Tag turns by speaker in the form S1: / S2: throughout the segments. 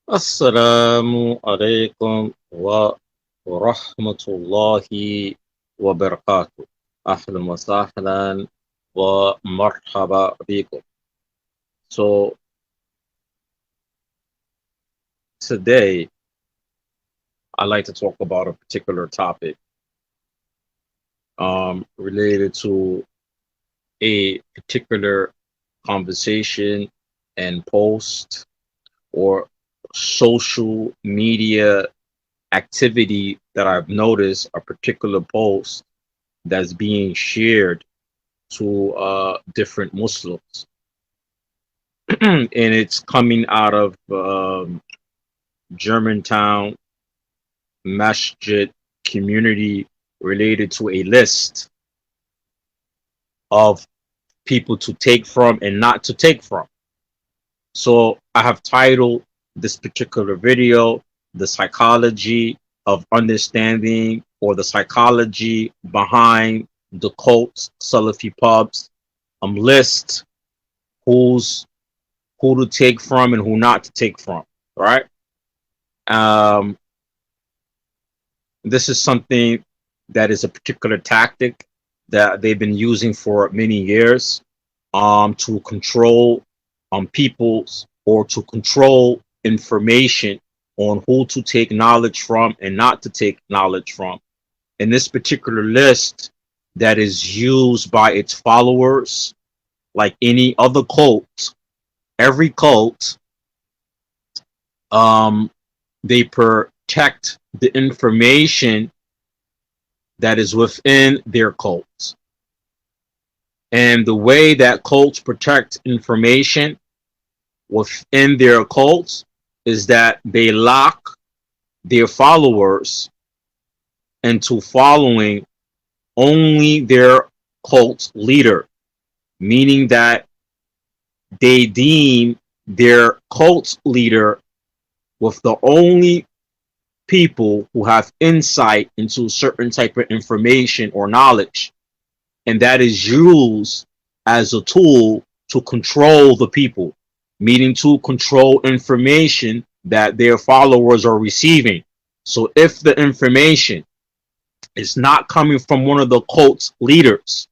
S1: Assalamu alaikum wa rahmatullahi wa barakatuh. Ahlan wa sahlan wa marhaba bikum. So today I'd like to talk about a particular topic related to a particular conversation and post or social media activity that I've noticed, a particular post that's being shared to different Muslims. And it's coming out of Germantown Masjid community related to a list of people to take from and not to take from. So I have titled this particular video, The Psychology of Understanding, or the psychology behind the cult Salafipubs, list who to take from and who not to take from, right? This is something that is a particular tactic that they've been using for many years to control peoples, or to control information on who to take knowledge from and not to take knowledge from. In this particular list that is used by its followers, like any other cult, every cult, they protect the information that is within their cults. And the way that cults protect information within their cults is that they lock their followers into following only their cult leader, meaning that they deem their cult leader with the only people who have insight into certain type of information or knowledge, and that is used as a tool to control the people, meaning to control information that their followers are receiving. So if the information is not coming from one of the cult's leaders,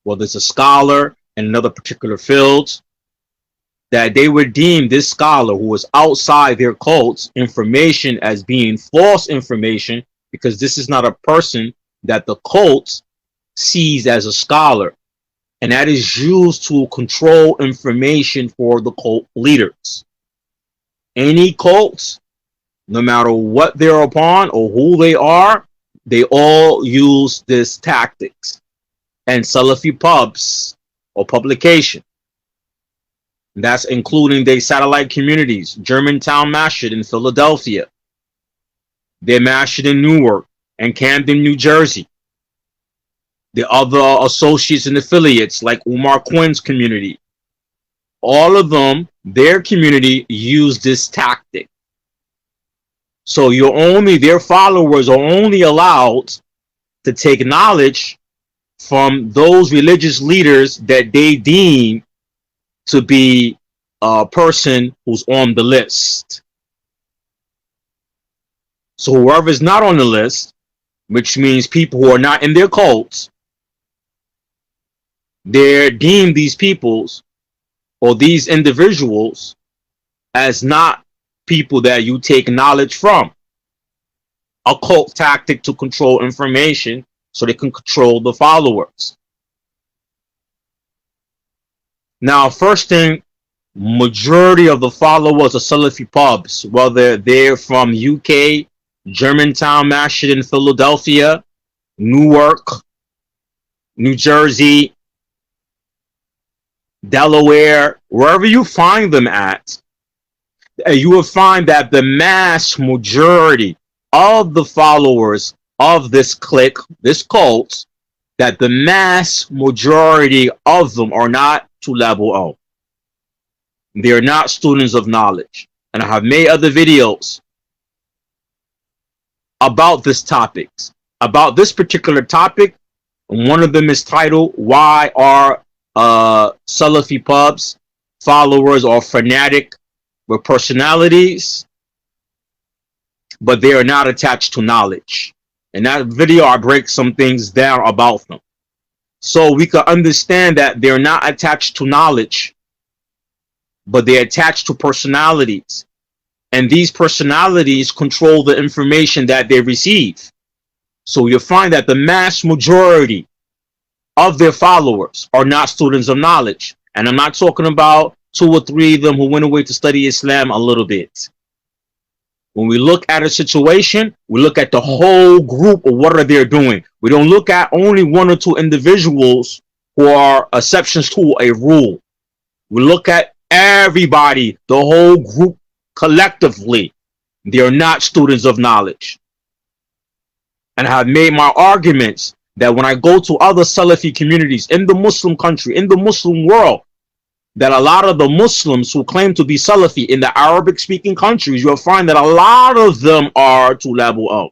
S1: whether it's a scholar in another particular field, that they would deem this scholar who is outside their cult's information as being false information, because this is not a person that the cult sees as a scholar. And that is used to control information for the cult leaders. Any cult, no matter what they're upon or who they are, they all use this tactics. And Salafipubs or publication, that's including their satellite communities, Germantown Masjid in Philadelphia, their Masjid in Newark and Camden, New Jersey, the other associates and affiliates like Umar Quinn's community, all of them, their community use this tactic. So their followers are only allowed to take knowledge from those religious leaders that they deem to be a person who's on the list. So whoever is not on the list, which means people who are not in their cults, they're deemed these peoples or these individuals as not people that you take knowledge from. A cult tactic to control information so they can control the followers. Now, first thing, majority of the followers of Salafipubs, whether they're from UK, Germantown Masjid in Philadelphia, Newark, New Jersey, Delaware, wherever you find them at, you will find that the mass majority of the followers of this clique, this cult, that the mass majority of them are not to level O. They are not students of knowledge. And I have made other videos about this topic. about this particular topic. One of them is titled, "Why Are Salafipubs Followers or Fanatic with Personalities, but they are not attached to knowledge?" In that video, I break some things down about them, so we can understand that they're not attached to knowledge, but they're attached to personalities. And these personalities control the information that they receive. So you'll find that the mass majority of their followers are not students of knowledge. And I'm not talking about 2 or 3 of them who went away to study Islam a little bit. When we look at a situation, we look at the whole group of what are they doing. We don't look at only 1 or 2 individuals who are exceptions to a rule. We look at everybody, the whole group collectively. They are not students of knowledge. And I have made my arguments that when I go to other Salafi communities in the Muslim country, in the Muslim world, that a lot of the Muslims who claim to be Salafi in the Arabic speaking countries, you'll find that a lot of them are Tulabu Al.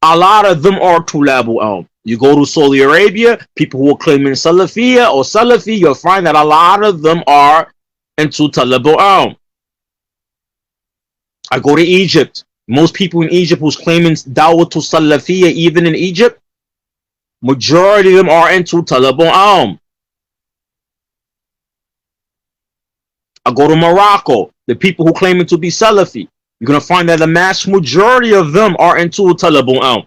S1: A lot of them are Tulabu Al. You go to Saudi Arabia, people who are claiming Salafiyya or Salafi, you'll find that a lot of them are into Talabu Al. I go to Egypt. Most people in Egypt who's claiming Dawah to Salafiyya, even in Egypt, majority of them are into Talabu Al. I go to Morocco. The people who claim to be Salafi, you're going to find that the mass majority of them are into Talabu Al.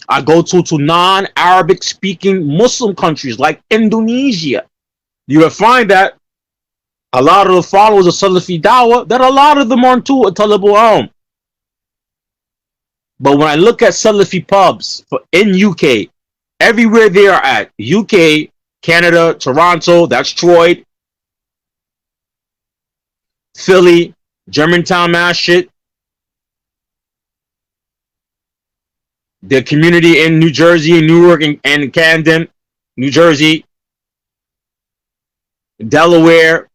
S1: I go to non-Arabic speaking Muslim countries like Indonesia. You will find that a lot of the followers of Salafi Dawah, that a lot of them are into Talabu Al. But when I look at Salafipubs in UK, everywhere they are at, UK, Canada, Toronto, that's Troy, Philly, Germantown Masjid, the community in New Jersey, Newark, and Camden, New Jersey, Delaware,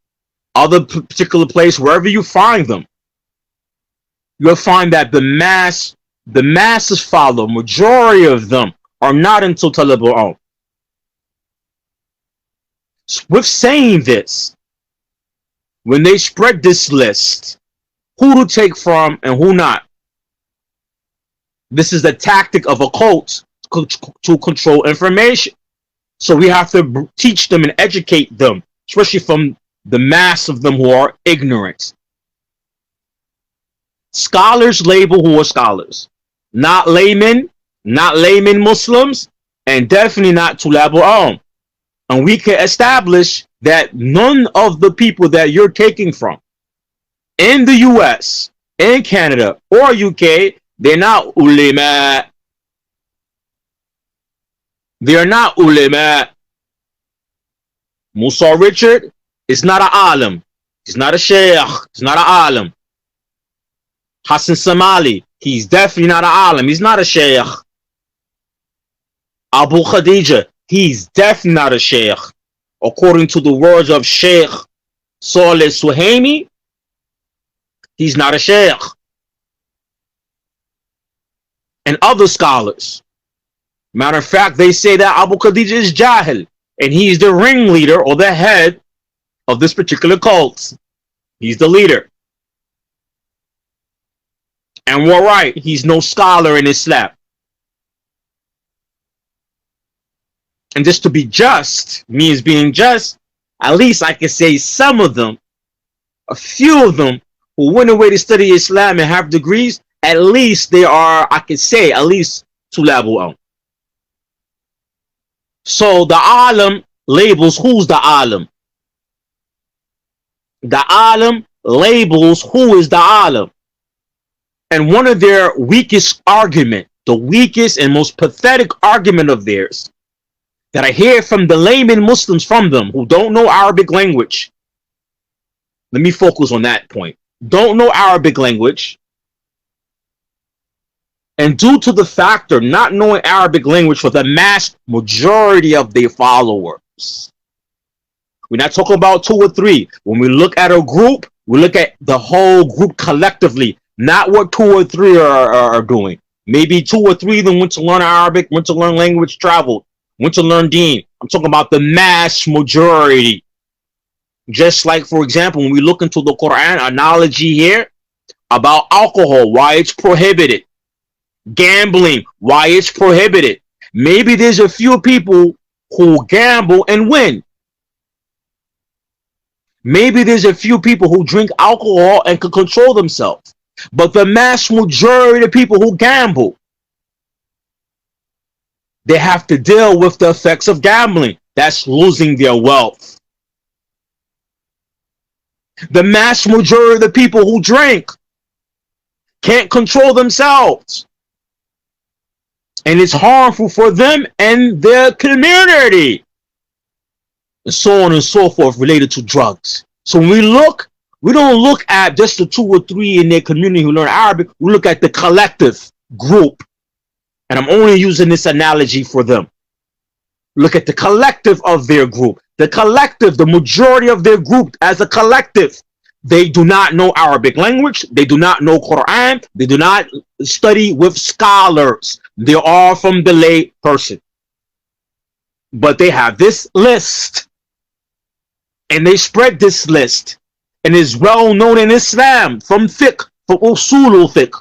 S1: other particular place, wherever you find them, you'll find that the masses follow, majority of them are not into Talabu Al. With saying this, when they spread this list, who to take from and who not, this is the tactic of a cult to control information. So we have to teach them and educate them, especially from the mass of them who are ignorant. Scholars label who are scholars, not laymen Muslims, and definitely not Tulabu Al. And we can establish that none of the people that you're taking from in the US, in Canada, or UK, they're not ulema. They're not ulema. Musa Richard is not an alim. He's not a Shaykh. He's not an alim. Hassan Somali, he's definitely not an alim. He's not a Shaykh. Abu Khadija, he's definitely not a Shaykh. According to the words of Shaykh Saleh Suhaimi, he's not a Shaykh. And other scholars, matter of fact, they say that Abu Khadija is Jahil, and he's the ringleader or the head of this particular cult. He's the leader. And we're right, he's no scholar in Islam. And just to be just, me as being just, at least I can say some of them, a few of them who went away to study Islam and have degrees, at least they are, I can say, at least Tulabu Al. So the alim labels who's the alim. The alim labels who is the alim. And one of their weakest argument, the weakest and most pathetic argument of theirs, that I hear from the layman Muslims from them who don't know Arabic language. Let me focus on that point. Don't know Arabic language. And due to the factor not knowing Arabic language for the mass majority of their followers. We're not talking about 2 or 3. When we look at a group, we look at the whole group collectively, not what 2 or 3 are doing. Maybe 2 or 3 of them went to learn Arabic, went to learn language, traveled, went to learn Deen. I'm talking about the mass majority. Just like, for example, when we look into the Quran, analogy here about alcohol, why it's prohibited, gambling, why it's prohibited. Maybe there's a few people who gamble and win. Maybe there's a few people who drink alcohol and can control themselves. But the mass majority of people who gamble, they have to deal with the effects of gambling. That's losing their wealth. The mass majority of the people who drink can't control themselves. And it's harmful for them and their community. And so on and so forth related to drugs. So when we look, we don't look at just the 2 or 3 in their community who learn Arabic. We look at the collective group. And I'm only using this analogy for them. Look at the collective of their group. The collective, the majority of their group as a collective, they do not know Arabic language. They do not know Quran. They do not study with scholars. They are from the lay person. But they have this list. And they spread this list. And is well known in Islam from Fiqh, from Usool Fiqh,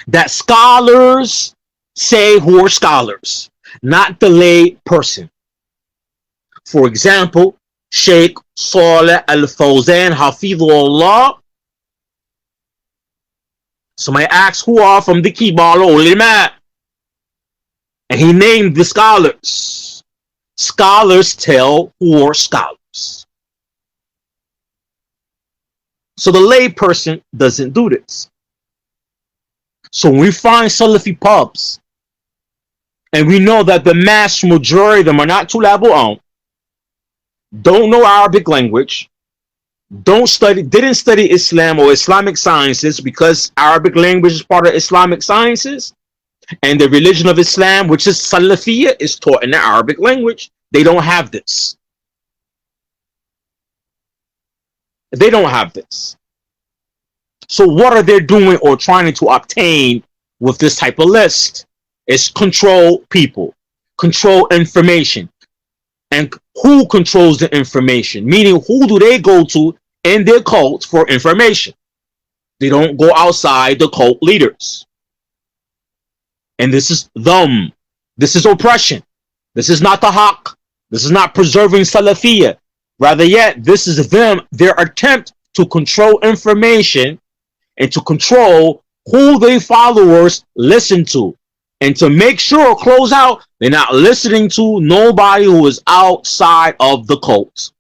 S1: that scholars say who are scholars, not the lay person. For example, Shaykh Saleh Al-Fawzan Hafidhullah. Somebody asks who are from the Kibar Ulama, and he named the scholars. Scholars tell who are scholars. So the lay person doesn't do this. So when we find Salafipubs, and we know that the mass majority of them are not tulabul, don't know Arabic language, didn't study Islam or Islamic Sciences, because Arabic language is part of Islamic Sciences, and the religion of Islam, which is Salafiyya, is taught in the Arabic language. They don't have this. They don't have this. So what are they doing or trying to obtain with this type of list? It's control people, control information. And who controls the information? Meaning, who do they go to in their cult for information? They don't go outside the cult leaders. And this is them. This is oppression. This is not the haqq. This is not preserving Salafiyya. Rather yet, this is them, their attempt to control information and to control who their followers listen to. And to make sure, close out, they're not listening to nobody who is outside of the cult.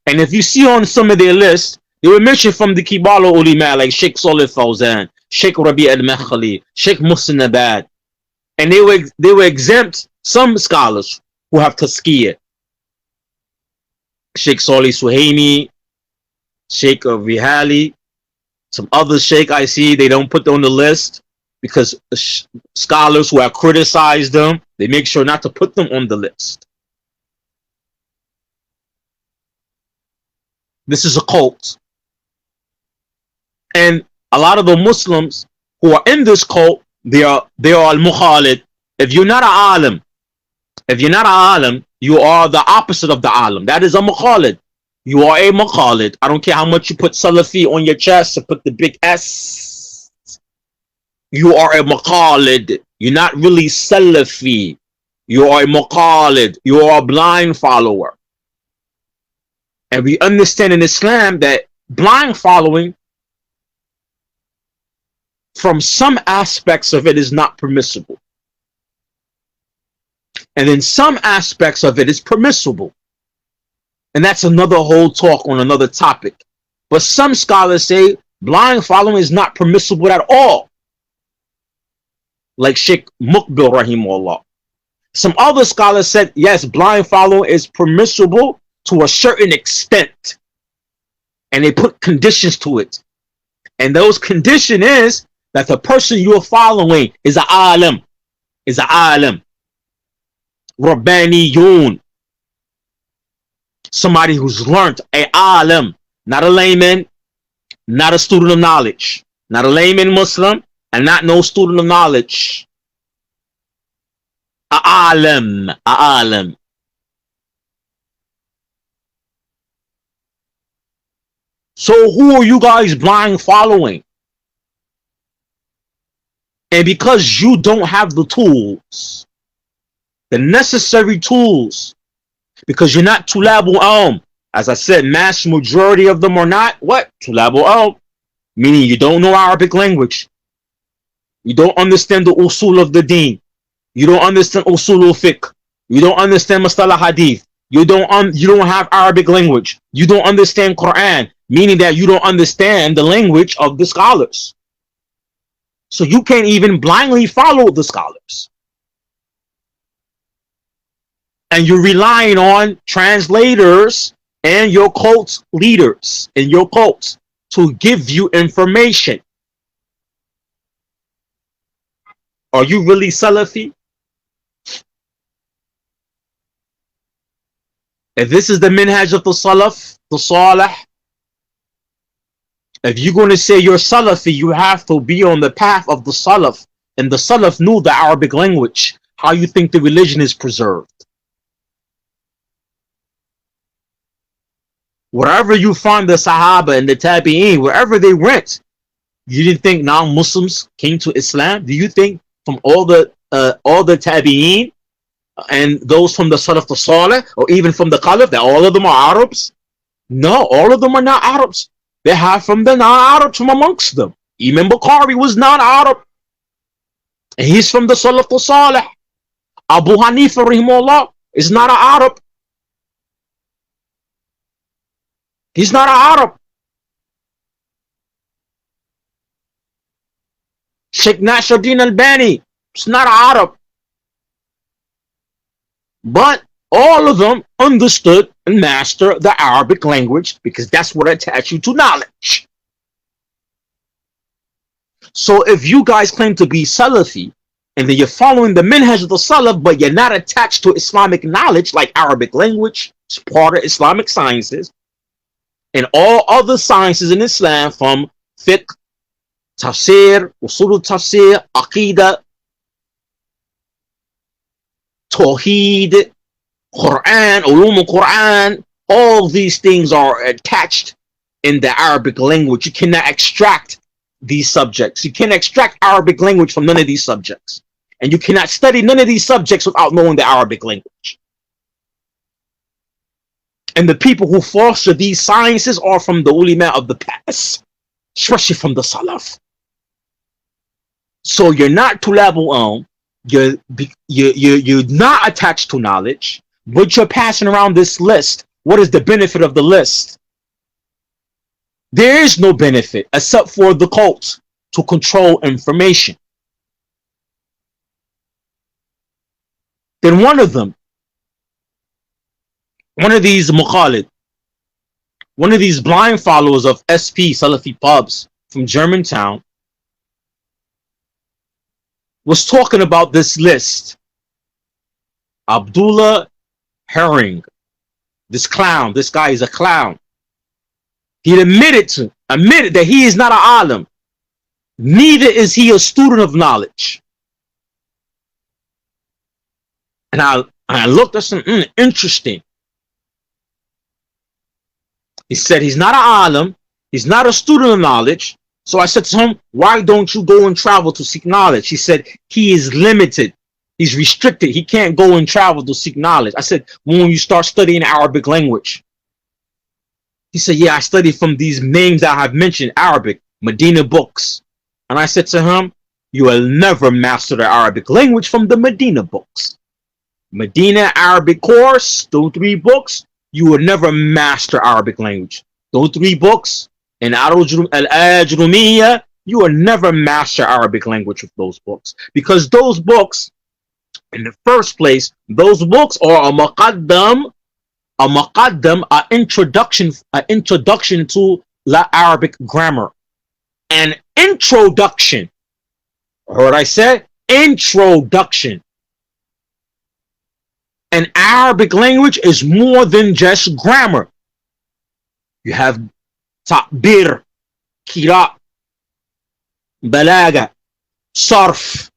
S1: And if you see on some of their lists, they were mentioned from the Kibala Ulima, like Sheikh Salih Fawzan, Sheikh Rabi al-Makhali, Sheikh Muhsin Abad. And they were exempt some scholars who have tazkiyah. Sheikh Salih Suhaimi, Sheikh Rihali, some other sheikh I see, they don't put them on the list because scholars who have criticized them, they make sure not to put them on the list. This is a cult. And a lot of the Muslims who are in this cult, they are al-mukhalid. If you're not an alim, you are the opposite of the alim. That is a mukhalid. You are a mukhalid. I don't care how much you put Salafi on your chest or put the big S. You are a mukhalid. You're not really Salafi. You are a mukhalid. You are a blind follower. And we understand in Islam that blind following, from some aspects of it, is not permissible. And in some aspects of it is permissible. And that's another whole talk on another topic. But some scholars say blind following is not permissible at all. Like Sheikh Muqbil Rahimullah. Some other scholars said, yes, blind following is permissible to a certain extent. And they put conditions to it. And those condition is that the person you're following is an alim. Is an alim. Rabbaniyun. Somebody who's learned, a alim, not a layman, not a student of knowledge, not a layman Muslim, and not no student of knowledge. A alim, a alim. So who are you guys blind following? And because you don't have the tools, the necessary tools, because you're not tulabul ilm. As I said, mass majority of them are not what? Tulabul ilm. Meaning you don't know Arabic language. You don't understand the usool of the Deen. You don't understand usool fiqh. You don't understand mustalah hadith. You don't have Arabic language. You don't understand Quran, meaning that you don't understand the language of the scholars. So you can't even blindly follow the scholars. And you're relying on translators and your cult leaders in your cults to give you information. Are you really Salafi? If this is the minhaj of the Salaf, the Salih, if you're going to say you're Salafi, you have to be on the path of the Salaf. And the Salaf knew the Arabic language. How you think the religion is preserved? Wherever you find the Sahaba and the Tabi'een, wherever they went, you didn't think non-Muslims came to Islam? Do you think from all the Tabi'een and those from the Salaf the Salih, or even from the Khalif, that all of them are Arabs? No, all of them are not Arabs. They have from the non-Arabs from amongst them. Imam Bukhari was non-Arab, and he's from the Salaf the Salih. Abu Hanifa rahimahullah is not an Arab. He's not an Arab. Shaykh Nasruddin Albani is not an Arab. But all of them understood and mastered the Arabic language because that's what attached you to knowledge. So if you guys claim to be Salafi and then you're following the minhaj of the Salaf, but you're not attached to Islamic knowledge like Arabic language, it's part of Islamic sciences, and all other sciences in Islam from Fiqh, Tafsir, Usool Tafsir, Aqeedah, Tawheed, Quran, Ulum al-Quran, all these things are attached in the Arabic language. You cannot extract these subjects. You can't extract Arabic language from none of these subjects. And you cannot study none of these subjects without knowing the Arabic language. And the people who foster these sciences are from the ulama of the past, especially from the Salaf. So you're not tulabul ilm, you're not attached to knowledge, but you're passing around this list. What is the benefit of the list? There is no benefit except for the cult to control information. Then one of these Mukhalid, one of these blind followers of SP, Salafipubs from Germantown, was talking about this list. Abdullah Herring, this clown, this guy is a clown. He admitted that he is not an alim. Neither is he a student of knowledge. And I looked at something interesting. He said he's not an alim, he's not a student of knowledge. So I said to him, why don't you go and travel to seek knowledge? He said he is limited. He's restricted. He can't go and travel to seek knowledge. I said, when you start studying Arabic language? He said, yeah, I studied from these names I have mentioned, Arabic, Madinah books. And I said to him, you will never master the Arabic language from the Madinah books. Medina Arabic course, those 3 books, you will never master Arabic language. Those 3 books, in Al-Ajrumiyya, you will never master Arabic language with those books. Because those books, in the first place, those books are an introduction to Arabic grammar. An introduction. Heard what I said? Introduction. And Arabic language is more than just grammar. You have ta'bir, qira, balaga, sarf.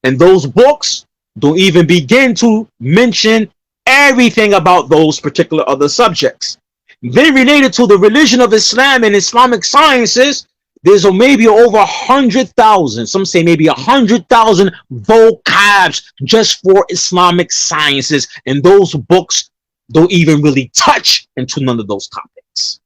S1: And those books don't even begin to mention everything about those particular other subjects. Then related to the religion of Islam and Islamic sciences, there's maybe over 100,000, some say maybe 100,000 vocabs just for Islamic sciences. And those books don't even really touch into none of those topics.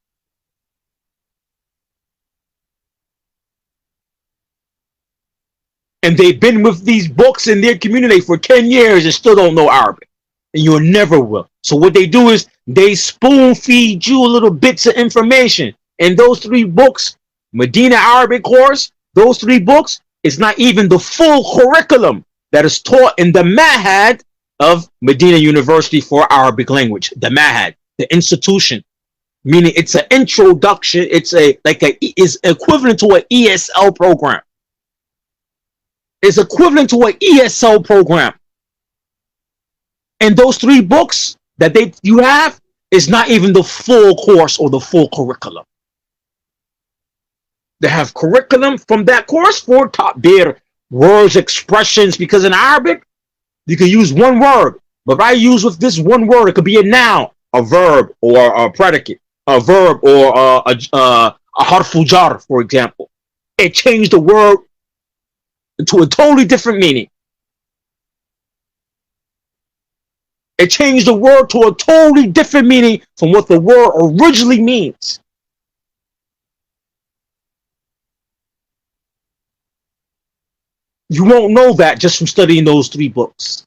S1: And they've been with these books in their community for 10 years and still don't know Arabic. And you never will. So what they do is they spoon feed you little bits of information. And those 3 books, Medina Arabic course, those 3 books is not even the full curriculum that is taught in the Mahad of Madinah University for Arabic language. The Mahad, the institution, meaning it's an introduction. It's is equivalent to an ESL program. It's equivalent to an ESL program. And those 3 books that you have is not even the full course or the full curriculum. They have curriculum from that course for ta'bir, words, expressions, because in Arabic, you can use one word. But if I use with this one word, it could be a noun, a verb, or a predicate, a verb, or a harfu jar, for example. It changed the word into a totally different meaning. It changed the word to a totally different meaning from what the word originally means. You won't know that just from studying those 3 books.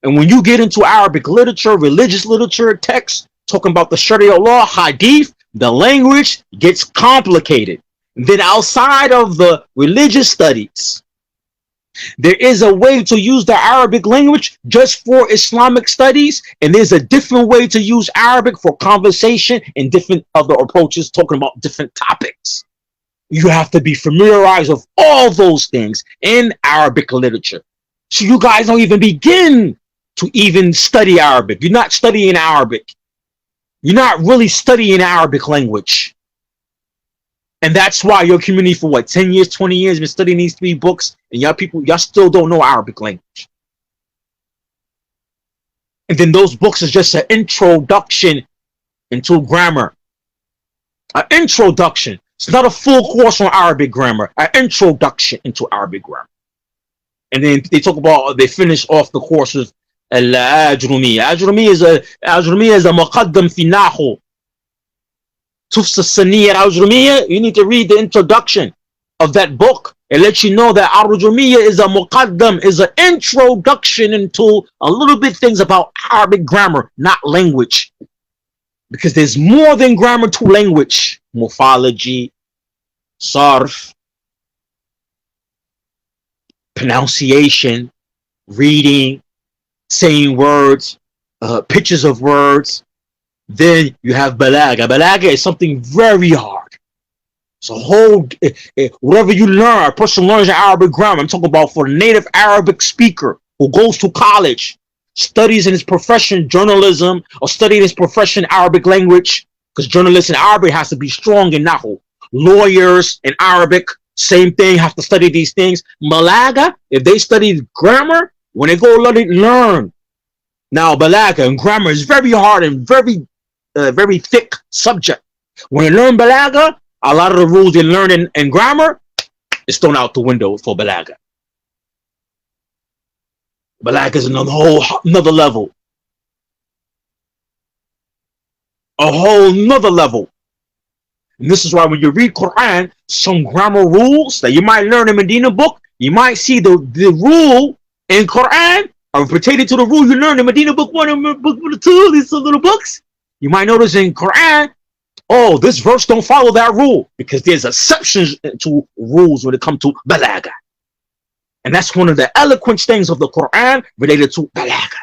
S1: And when you get into Arabic literature, religious literature, texts, talking about the Sharia law, hadith, the language gets complicated. And then outside of the religious studies, there is a way to use the Arabic language just for Islamic studies, and there's a different way to use Arabic for conversation and different other approaches talking about different topics. You have to be familiarized with all those things in Arabic literature. So you guys don't even begin to even study Arabic. You're not studying Arabic. You're not really studying Arabic language. And that's why your community for what, 10 years, 20 years, been studying these 3 books, and y'all still don't know Arabic language. And then those books is just an introduction into grammar. An introduction. It's not a full course on Arabic grammar. An introduction into Arabic grammar. And then they talk about, they finish off the course with Al-Ajrumi. Ajrumi is a muqaddam fi nahu. Tufsa Saniyya al-Ajrumiyya, you need to read the introduction of that book. It lets you know that al-Ajrumiyya is a muqaddam, is an introduction into a little bit things about Arabic grammar, not language. Because there's more than grammar to language. Morphology, sarf, pronunciation, reading, saying words, pictures of words. Then you have balaga. Balaga is something very hard. So whatever you learn, a person learns Arabic grammar. I'm talking about for a native Arabic speaker who goes to college, studies in his profession journalism, or studying his profession Arabic language, because journalists in Arabic has to be strong in Nahu. Lawyers in Arabic, same thing, have to study these things. Balaga, if they study grammar, when they go learn. Now, balaga and grammar is very hard and very thick subject. When you learn balaga, a lot of the rules you learn in grammar is thrown out the window for balaga. Balaga is another level. A whole nother level. And this is why when you read Quran, some grammar rules that you might learn in Madinah Book, you might see the rule in Quran are pertaining to the rule you learned in Madinah Book 1 and Book 2, these little books. You might notice in Quran, oh, this verse don't follow that rule, because there's exceptions to rules when it comes to balaga. And that's one of the eloquent things of the Quran related to balaga.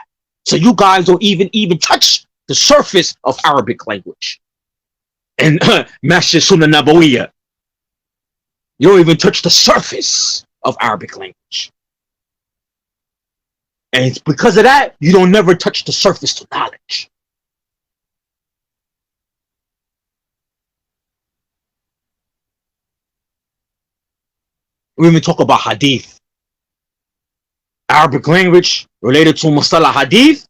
S1: So you guys don't even touch the surface of Arabic language. And Masjid Sunnah Nabawiyya, you don't even touch the surface of Arabic language. And it's because of that, you don't never touch the surface to knowledge. We even talk about hadith. Arabic language related to Mustalah hadith.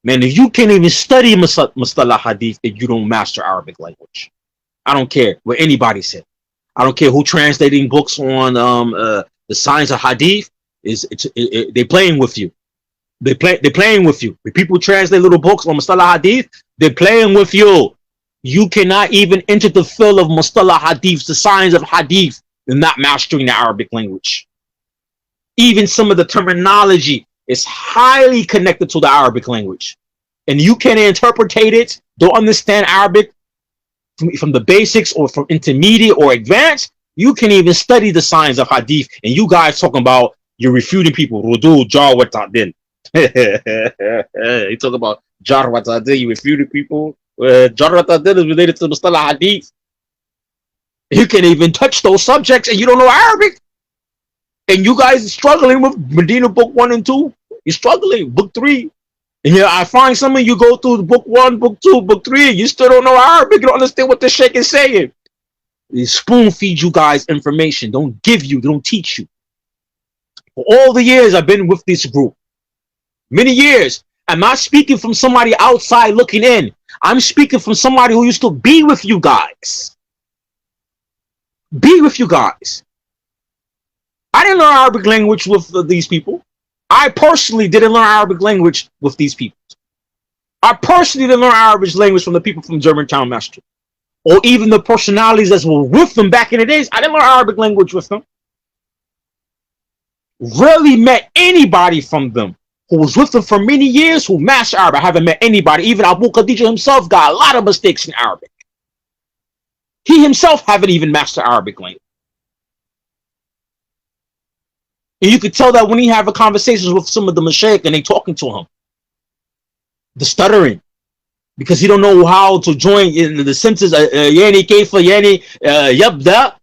S1: Man, if you can't even study Mustalah hadith if you don't master Arabic language. I don't care what anybody said. I don't care who translating books on the science of hadith. They playing with you. They're playing with you. When people translate little books on Mustalah hadith, they're playing with you. You cannot even enter the field of Mustalah hadith, the science of hadith, and not mastering the Arabic language. Even some of the terminology is highly connected to the Arabic language. And you can interpretate it, don't understand Arabic from the basics or from intermediate or advanced. You can even study the science of hadith. And you guys talking about you're refuting people. Rudu, jar wa ta'dil. You talk about jar wa ta'dil, you refuting people. Jar wa ta'dil is related to the Mustalah hadith. You can even touch those subjects and you don't know Arabic. And you guys are struggling with Madinah Book 1 and 2. You're struggling. Book 3. And yeah, I find some of you go through book 1, book 2, book 3, and you still don't know Arabic. You don't understand what the Shaykh is saying. They spoon feed you guys information. Don't give you, don't teach you. For all the years I've been with this group, many years, I'm not speaking from somebody outside looking in. I'm speaking from somebody who used to be with you guys. Be with you guys. I didn't learn Arabic language with these people. I personally didn't learn Arabic language with these people. I personally didn't learn Arabic language from the people from Germantown Masjid. Or even the personalities that were with them back in the days. I didn't learn Arabic language with them. Rarely met anybody from them who was with them for many years who mastered Arabic. I haven't met anybody. Even Abu Khadija himself got a lot of mistakes in Arabic. He himself haven't even mastered Arabic language. And you could tell that when he have a conversations with some of the mashaykh and they talking to him. The stuttering. Because he don't know how to join in the sentences. Yani kayfa yani yabda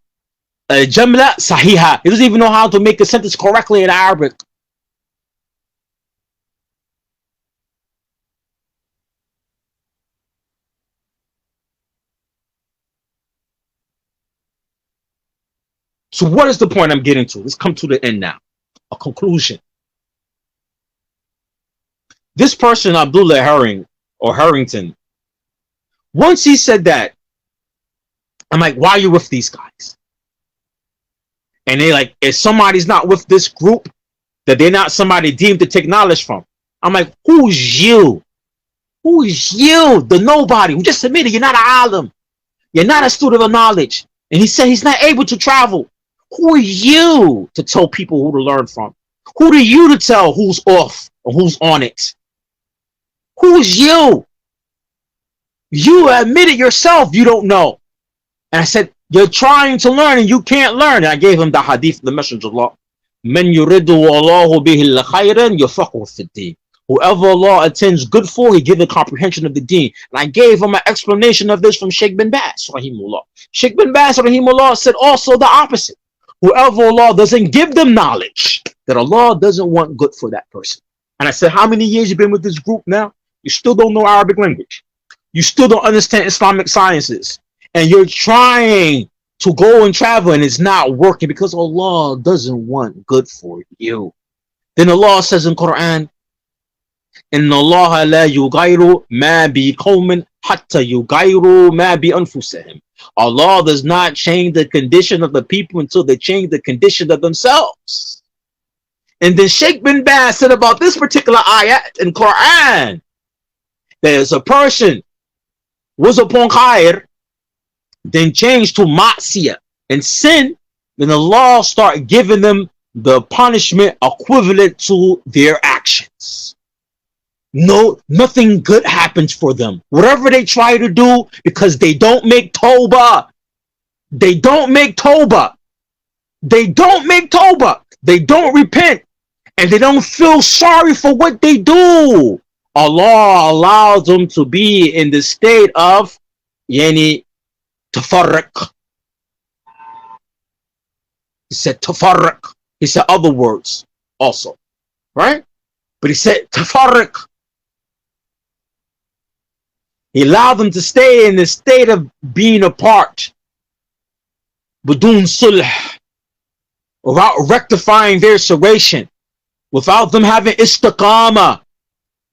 S1: jamla sahiha. He doesn't even know how to make a sentence correctly in Arabic. So what is the point I'm getting to? Let's come to the end now. A conclusion. This person, Abdullah Harrington, once he said that, I'm like, why are you with these guys? And they like, if somebody's not with this group, that they're not somebody deemed to take knowledge from. I'm like, who's you? Who is you? The nobody who just admitted you're not an alim. You're not a student of knowledge. And he said he's not able to travel. Who are you to tell people who to learn from? Who are you to tell who's off or who's on it? Who is you? You admitted yourself you don't know. And I said, you're trying to learn and you can't learn. And I gave him the hadith of the Messenger of Allah. Man yuridu Allahu bihi khayran yafaqqahu fi ad-din. Whoever Allah attends good for, he give a comprehension of the deen. And I gave him an explanation of this from Shaykh bin Baz, rahimullah. Shaykh bin Baz, rahimullah, said also the opposite. Whoever Allah doesn't give them knowledge, that Allah doesn't want good for that person. And I said, how many years you been with this group now? You still don't know Arabic language. You still don't understand Islamic sciences. And you're trying to go and travel and it's not working because Allah doesn't want good for you. Then Allah says in Quran, Inna Allah la yughayru ma bi qawmin hatta yughayru ma bi anfusihim. Allah does not change the condition of the people until they change the condition of themselves. And then Shaykh bin Baz said about this particular ayat in Quran, there's a person was upon khair, then changed to ma'siyah and sin, then Allah start giving them the punishment equivalent to their actions. No, nothing good happens for them. Whatever they try to do, because they don't make tawbah. They don't make tawbah. They don't make tawbah. They don't repent. And they don't feel sorry for what they do. Allah allows them to be in the state of yani tafarruq. He said tafarruq. He said other words also. Right? But he said, tafarriq. He allowed them to stay in the state of being apart. Budun sulh. Without rectifying their situation. Without them having istiqamah.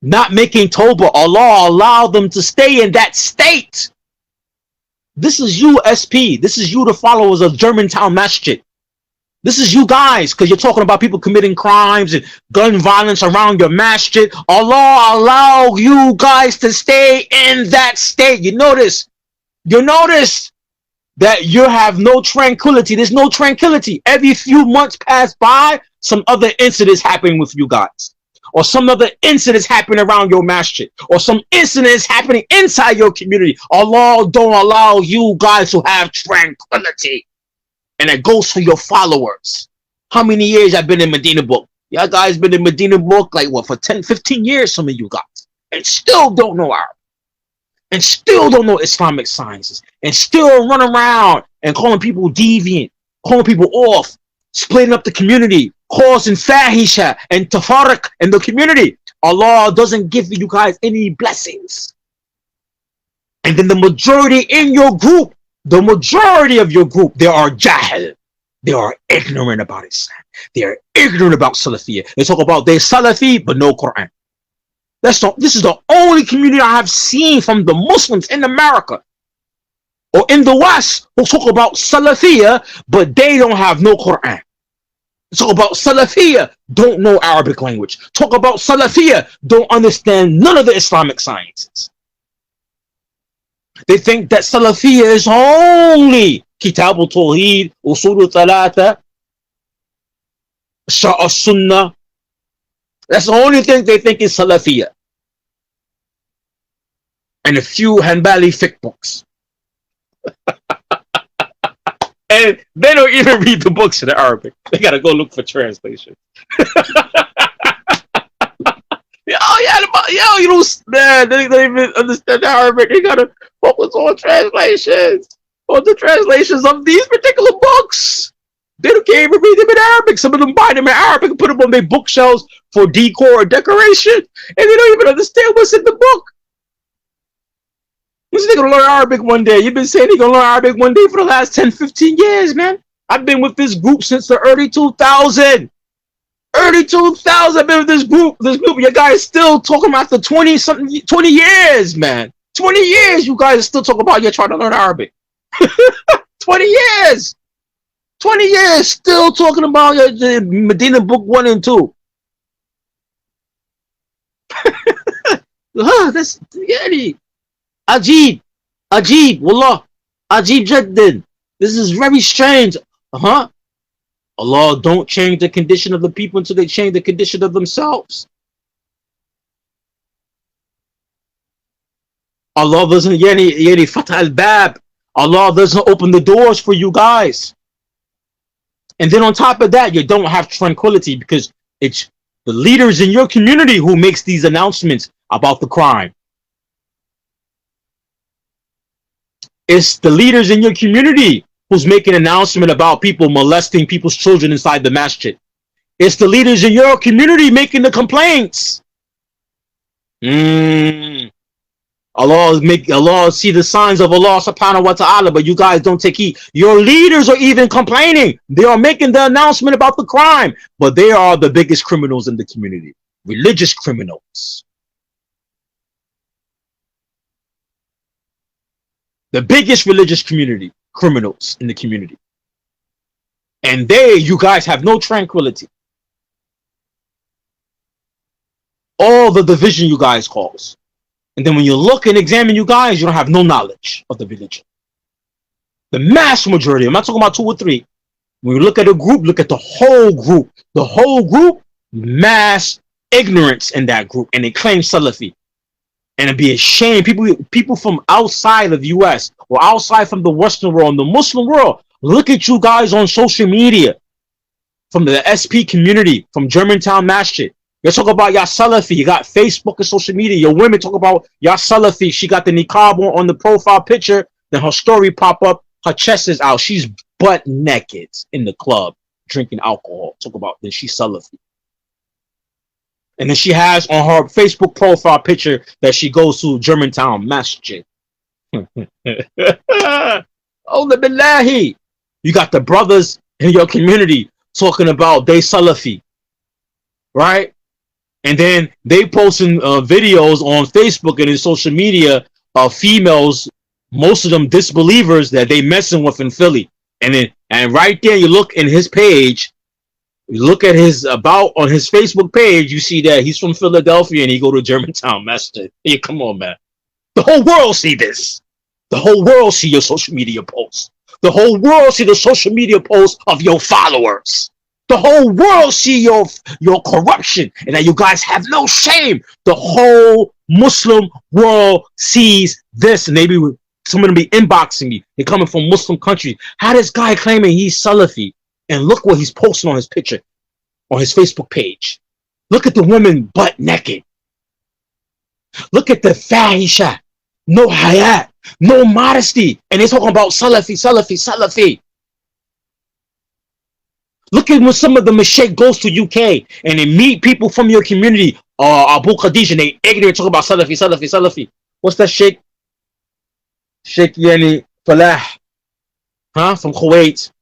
S1: Not making tawbah. Allah allowed them to stay in that state. This is you, SP. This is you, the followers of Germantown Masjid. This is you guys, because you're talking about people committing crimes and gun violence around your masjid. Allah allow you guys to stay in that state. You notice that you have no tranquility. There's no tranquility. Every few months pass by, some other incidents happening with you guys. Or some other incidents happening around your masjid. Or some incidents happening inside your community. Allah don't allow you guys to have tranquility. And it goes for your followers. How many years I've been in Madinah Book? Y'all guys been in Madinah Book like what, for 10, 15 years, some of you guys. And still don't know Arabic. And still don't know Islamic Sciences. And still run around and calling people deviant. Calling people off. Splitting up the community. Causing fahisha and tafarruq in the community. Allah doesn't give you guys any blessings. And then the majority in your group, the majority of your group, they are jahil. They are ignorant about Islam. They are ignorant about Salafiyah. They talk about they're Salafi, but no Quran. This is the only community I have seen from the Muslims in America or in the West who talk about Salafiyah, but they don't have no Quran. Talk about Salafiyah, don't know Arabic language. Talk about Salafiyah, don't understand none of the Islamic sciences. They think that Salafiyya is only Kitab al-Tawheed, Usool al-Thalatha, Sunnah. That's the only thing they think is Salafiyya. And a few Hanbali fiqh books. And they don't even read the books in Arabic. They gotta go look for translation. You don't, man, they don't even understand Arabic. They gotta focus on translations, on the translations of these particular books. They can't even read them in Arabic. Some of them buy them in Arabic and put them on their bookshelves for decor or decoration, and they don't even understand what's in the book. When's they gonna learn Arabic one day? You've been saying they're gonna learn Arabic one day for the last 10, 15 years, man. I've been with this group since the early 2000s. Early 2000s, I've been with this group. You guys still talking about the 20 years, man. 20 years, you guys are still talking about you're trying to learn Arabic. 20 years. 20 years, still talking about the Madinah Book 1 and 2. That's yani. Ajib, wallah. Ajib jaddan. This is very strange. Allah don't change the condition of the people until they change the condition of themselves. Allah doesn't yani fatah al-bab. Allah doesn't open the doors for you guys. And then on top of that, you don't have tranquility because it's the leaders in your community who makes these announcements about the crime. It's the leaders in your community who's making an announcement about people molesting people's children inside the masjid. It's the leaders in your community making the complaints. Allah see the signs of Allah subhanahu wa ta'ala, but you guys don't take heed. Your leaders are even complaining. They are making the announcement about the crime, but they are the biggest criminals in the community. Religious criminals. The biggest religious criminals in the community. And you guys have no tranquility. All the division you guys cause. And then when you look and examine you guys, you don't have no knowledge of the religion. The mass majority, I'm not talking about 2 or 3. When you look at a group, look at the whole group. The whole group, mass ignorance in that group. And they claim Salafi. And it'd be a shame. People from outside of the US or outside from the Western world, the Muslim world, look at you guys on social media. From the SP community, from Germantown Masjid. You talk about Ya Salafi. You got Facebook and social media. Your women talk about Ya Salafi. She got the niqab on the profile picture. Then her story pop up. Her chest is out. She's butt naked in the club drinking alcohol. Talk about then she's Salafi. And then she has on her Facebook profile picture that she goes to Germantown Masjid. Oh, the billahi. You got the brothers in your community talking about they Salafi, right? And then they posting videos on Facebook and in social media of females, most of them disbelievers that they messing with in Philly. And right there, you look in his page, you look at his about on his Facebook page, you see that he's from Philadelphia and he go to Germantown Masjid. Yeah, come on, man. The whole world see this. The whole world see your social media posts. The whole world see the social media posts of your followers. The whole world see your corruption and that you guys have no shame. The whole Muslim world sees this, and maybe some of them be inboxing me. They're coming from Muslim countries. How this guy claiming he's Salafi, and look what he's posting on his picture, on his Facebook page. Look at the woman butt naked. Look at the fahisha. No hayat, no modesty, and they're talking about Salafi, Salafi, Salafi. Look at when some of the Shaykh goes to UK and they meet people from your community, Abu Khadij, and they ignorant talk about Salafi, Salafi, Salafi. What's that Shaykh? Shaykh Yani Falah, from Kuwait.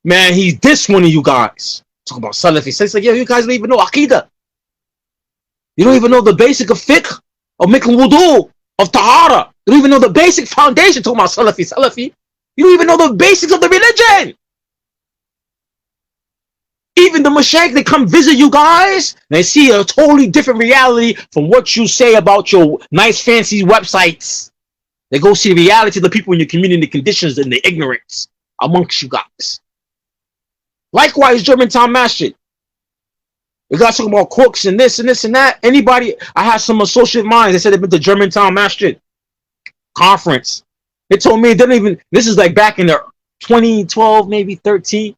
S1: Man, he's this one of you guys. Talk about Salafi. So it's like, yo, you guys don't even know Aqeedah. You don't even know the basic of Fiqh, of making wudu, of Tahara. You don't even know the basic foundation. Talking about Salafi, Salafi. You don't even know the basics of the religion. Even the Mashaykh, they come visit you guys, they see a totally different reality from what you say about your nice fancy websites. They go see the reality of the people in your community, the conditions and the ignorance amongst you guys. Likewise, Germantown Masjid. You guys talking about crooks and this and this and that. Anybody, I had some associate minds, they said they've been to Germantown Masjid conference. They told me they don't even, this is like back in the 2012, maybe 13.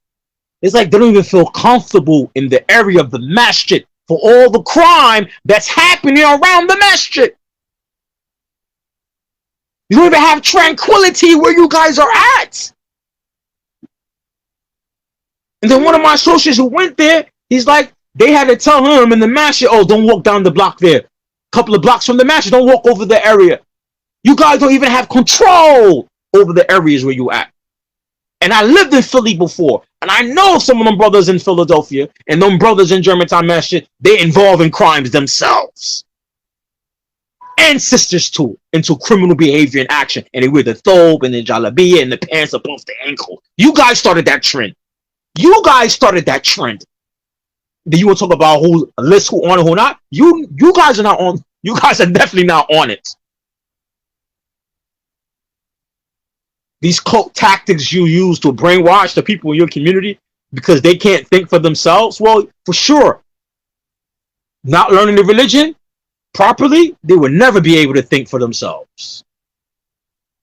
S1: It's like they don't even feel comfortable in the area of the masjid for all the crime that's happening around the masjid. You don't even have tranquility where you guys are at. And then one of my associates who went there, he's like, they had to tell him in the masjid, oh, don't walk down the block there. A couple of blocks from the masjid, don't walk over the area. You guys don't even have control over the areas where you at. And I lived in Philly before, and I know some of them brothers in Philadelphia and them brothers in Germantown Masjid, they involve in crimes themselves. And sisters too, into criminal behavior and action. And they wear the thobe and the jalabiya and the pants above the ankle. You guys started that trend. You guys started that trend. Then you want to talk about who list who on and who not? You guys are not on. You guys are definitely not on it. These cult tactics you use to brainwash the people in your community because they can't think for themselves. Well, for sure, not learning the religion properly, they would never be able to think for themselves.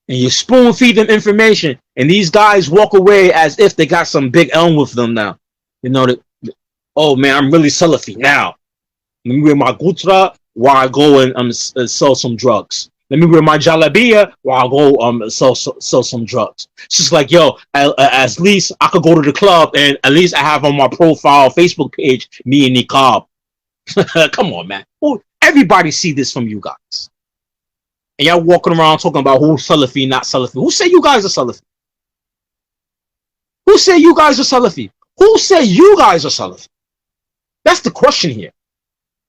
S1: And you spoon feed them information, and these guys walk away as if they got some big elm with them now. You know that, oh man, I'm really Salafi now. Let me wear my gutra while I go and sell some drugs. Let me wear my jalabiya while I go sell some drugs. It's just like, yo, at least I could go to the club and at least I have on my profile Facebook page me and niqab. Come on, man. Everybody see this from you guys. And y'all walking around talking about who's Salafi, not Salafi. Who say you guys are Salafi? Who say you guys are Salafi? Who say you guys are Salafi? That's the question here.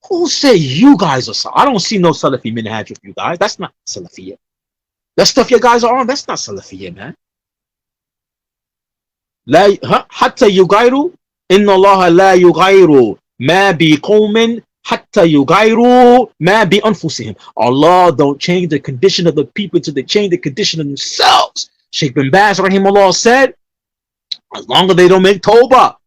S1: Who say you guys are Salafi? I don't see no Salafi minhaj with you guys. That's not Salafiyya. That stuff you guys are on, that's not Salafiyya, man. حتى يغيروا إن الله لا يغير ما بقوم حتى يغيروا ما بأنفسهم. Allah don't change the condition of the people till they change the condition of themselves. Shaykh bin Baz rahimahullah said, as long as they don't make tawbah,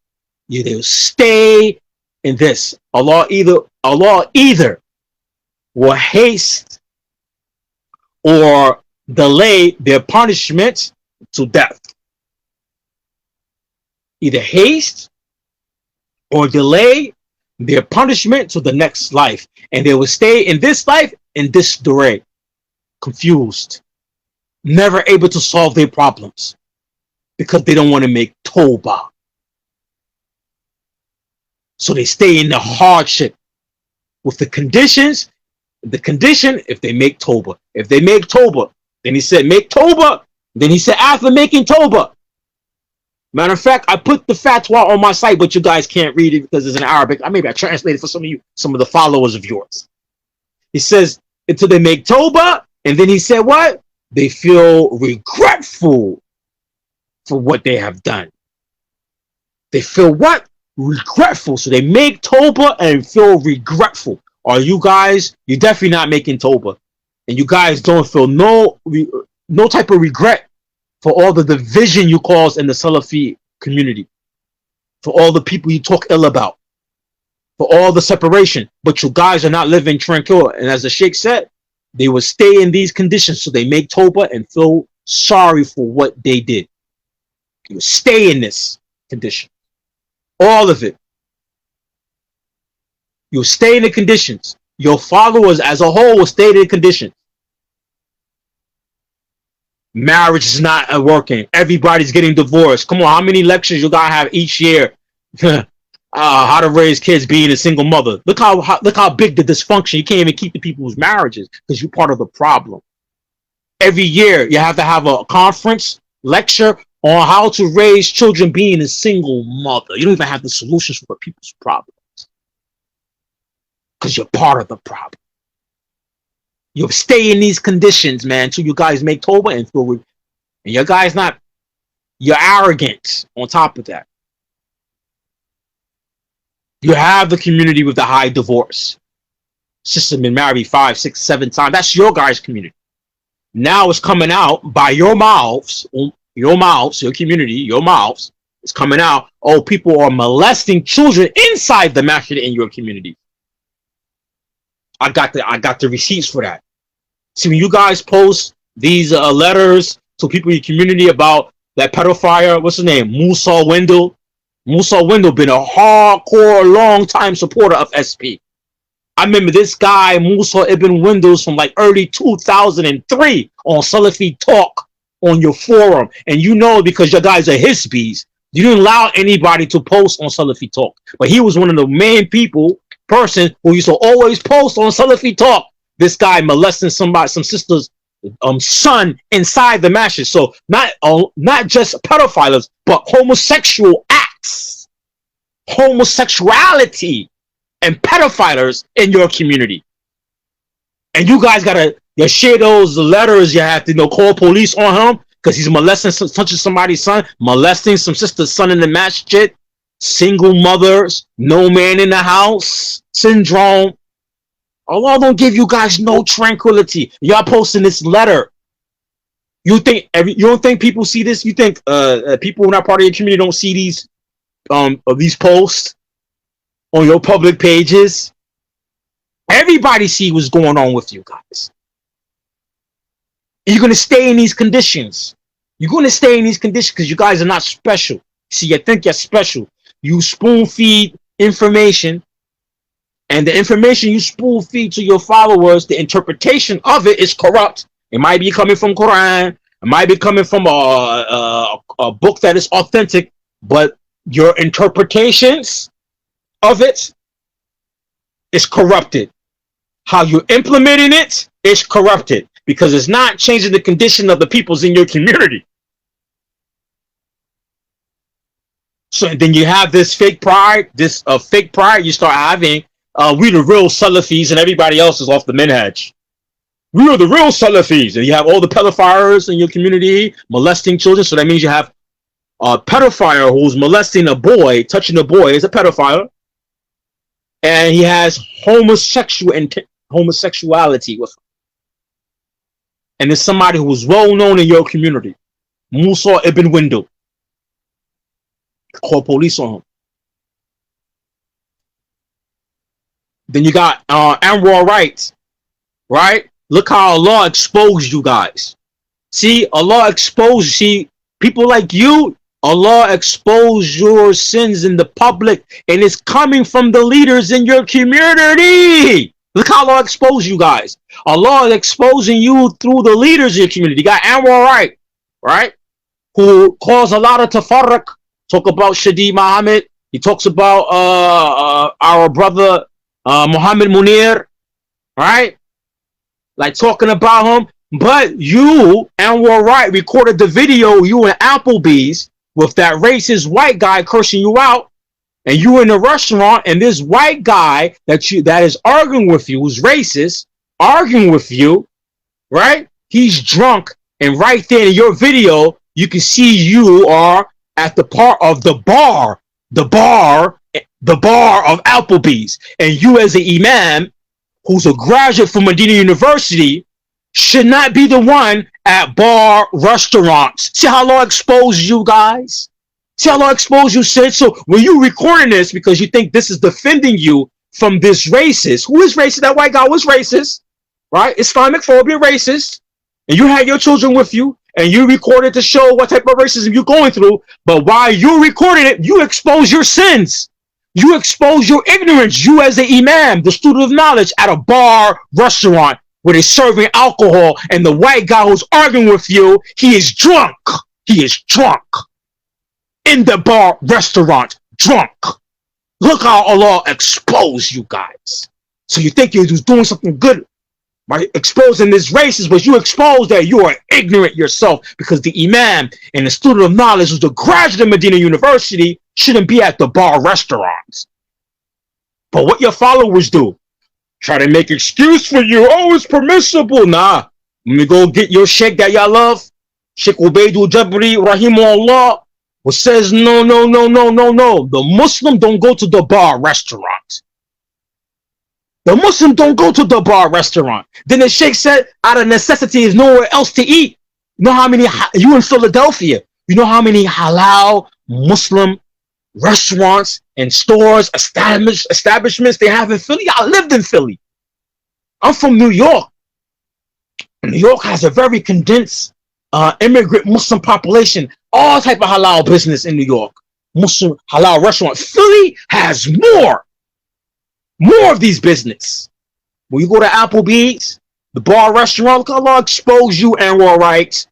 S1: they'll stay in this. Allah either will haste or delay their punishment to death. Either haste or delay their punishment to the next life. And they will stay in this life in disarray, confused, never able to solve their problems because they don't want to make tawbah. So they stay in the hardship with the conditions. The condition, if they make Toba. If they make Toba, then he said, make Toba. Then he said, after making Toba. Matter of fact, I put the fatwa on my site, but you guys can't read it because it's in Arabic. Maybe I translated for some of you, some of the followers of yours. He says, until they make Toba, and then he said what? They feel regretful for what they have done. They feel what? Regretful. So they make Toba and feel regretful. Are you guys, you're definitely not making Toba. And you guys don't feel no type of regret for all the division you cause in the Salafi community, for all the people you talk ill about, for all the separation, but you guys are not living tranquil. And as the Shaykh said, they will stay in these conditions so they make Toba and feel sorry for what they did. You will stay in this condition. All of it. You'll stay in the conditions. Your followers as a whole will stay in the conditions. Marriage is not working. Everybody's getting divorced. Come on, how many lectures you gotta have each year? How to raise kids being a single mother. Look how big the dysfunction. You can't even keep the people's marriages because you're part of the problem. Every year you have to have a conference lecture on how to raise children being a single mother. You don't even have the solutions for people's problems because you're part of the problem. You'll stay in these conditions, man, until you guys make Toba and feel and your guys not, you're arrogant on top of that. You have the community with the high divorce. Sister been married 5, 6, 7 times. That's your guys' community. Now it's coming out by your mouths, your community, your mouths. It's coming out, oh, people are molesting children inside the masjid in your community. I got the receipts for that. See, when you guys post these letters to people in your community about that pedophile, what's his name? Musa Wendell. Musa Wendell been a hardcore, long-time supporter of SP. I remember this guy, Musa Ibn Wendell, from like early 2003 on Salafi Talk on your forum. And you know, because your guys are Hisbis, you didn't allow anybody to post on Salafi Talk. But he was one of the main person who used to always post on Salafi Talk. This guy molesting some sister's son inside the masjid. So not just pedophiles, but homosexual acts, homosexuality, and pedophiles in your community. And you guys gotta share those letters. You have to call police on him because he's molesting touching somebody's son, molesting some sister's son in the masjid. Single mothers, no man in the house syndrome. Allah don't give you guys no tranquility. Y'all posting this letter. You don't think people see this? You think people who are not part of your community don't see these posts on your public pages? Everybody see what's going on with you guys. And you're gonna stay in these conditions. You're gonna stay in these conditions because you guys are not special. See, you think you're special. You spoon feed information, and the information you spoon feed to your followers, the interpretation of it is corrupt. It might be coming from Quran, it might be coming from a book that is authentic, but your interpretations of it is corrupted. How you're implementing it is corrupted because it's not changing the condition of the peoples in your community. So then you have this fake pride, fake pride you start having. We the real Salafis and everybody else is off the minhaj. We are the real Salafis. And you have all the pedophiles in your community molesting children. So that means you have a pedophile who's molesting a boy, touching a boy is a pedophile. And he has homosexuality with him. And it's somebody who is well known in your community. Musa Ibn Wendell. Call police on him. Then you got Anwar Wright, right? Look how Allah exposed you guys. See, Allah exposed. See, people like you, Allah exposed your sins in the public, and it's coming from the leaders in your community. Look how Allah exposed you guys. Allah is exposing you through the leaders in your community. You got Anwar Wright, right? Who caused a lot of tafarruq. Talk about Shadi Muhammad. He talks about our brother Muhammad Munir, right? Like talking about him. But you, Anwar Wright, recorded the video, you in Applebee's with that racist white guy cursing you out, and you in the restaurant, and this white guy that is arguing with you, who's racist, arguing with you, right? He's drunk, and right there in your video, you can see you are at the part of the bar of Applebee's, and you as an imam who's a graduate from Madinah University should not be the one at bar restaurants. See how Allah exposed you guys? See how Allah exposed you, sis? So when you recording this because you think this is defending you from this racist, who is racist? That white guy was racist, right? Islamic phobia, racist. And you had your children with you, and you recorded to show what type of racism you're going through. But while you recorded it, you expose your sins. You expose your ignorance. You as an imam, the student of knowledge, at a bar restaurant where they're serving alcohol, and the white guy who's arguing with you, he is drunk. He is drunk. In the bar restaurant, drunk. Look how Allah exposed you guys. So you think you're just doing something good by exposing this racist, but you expose that you are ignorant yourself, because the imam and the student of knowledge who's the graduate of Madinah University shouldn't be at the bar restaurants. But what your followers do, try to make excuse for you. Oh, it's permissible. Nah. Let me go get your sheikh that y'all love, Sheikh Ubaidul Jabri, Rahimahullah, who says, no. The Muslim don't go to the bar restaurant. The Muslim don't go to the bar restaurant. Then the sheikh said, out of necessity, is nowhere else to eat. You know how many, you in Philadelphia, you know how many halal Muslim restaurants and stores, establishments they have in Philly? I lived in Philly. I'm from New York. New York has a very condensed immigrant Muslim population. All type of halal business in New York. Muslim halal restaurant. Philly has more of these business. When you go to Applebee's, the bar restaurant, look how Allah expose you, Anwar Wright.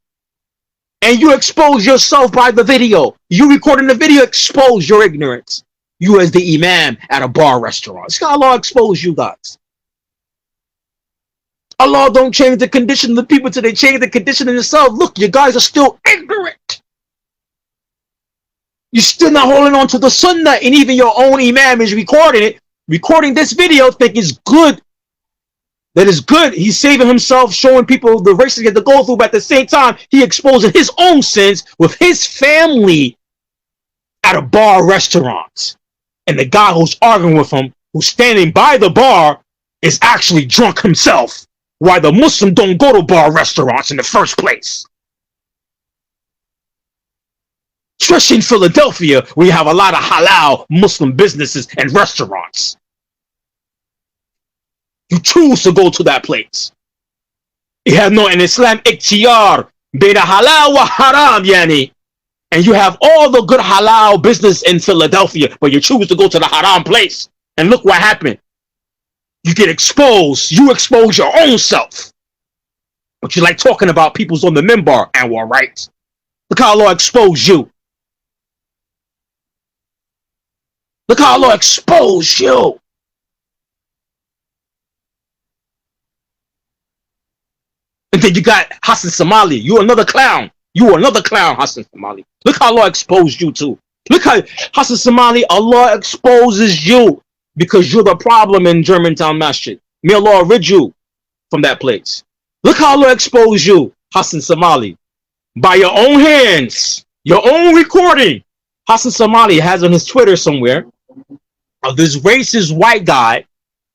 S1: And you expose yourself by the video. You recording the video, expose your ignorance. You as the imam at a bar restaurant. See how Allah expose you guys. Allah don't change the condition of the people till they change the condition of themselves. Look, you guys are still ignorant. You're still not holding on to the sunnah, and even your own imam is recording it. Recording this video, think it's good. That is good. He's saving himself, showing people the races get to go through, but at the same time, he exposing his own sins with his family at a bar restaurant. And the guy who's arguing with him, who's standing by the bar, is actually drunk himself. Why the Muslim don't go to bar restaurants in the first place. Especially in Philadelphia, where you have a lot of halal Muslim businesses and restaurants. You choose to go to that place. You have no in Islam ikhtiyar bayna halal wa haram, yani. And you have all the good halal business in Philadelphia, but you choose to go to the haram place. And look what happened. You get exposed. You expose your own self. But you like talking about people's on the minbar, Anwar Wright. Look how Allah exposed you. Look how Allah exposed you. And then you got Hassan Somali. You another clown. You another clown, Hassan Somali. Look how Allah exposed you too. Look how Hassan Somali, Allah exposes you because you're the problem in Germantown Masjid. May Allah rid you from that place. Look how Allah exposed you, Hassan Somali. By your own hands, your own recording. Hassan Somali has on his Twitter somewhere of this racist white guy.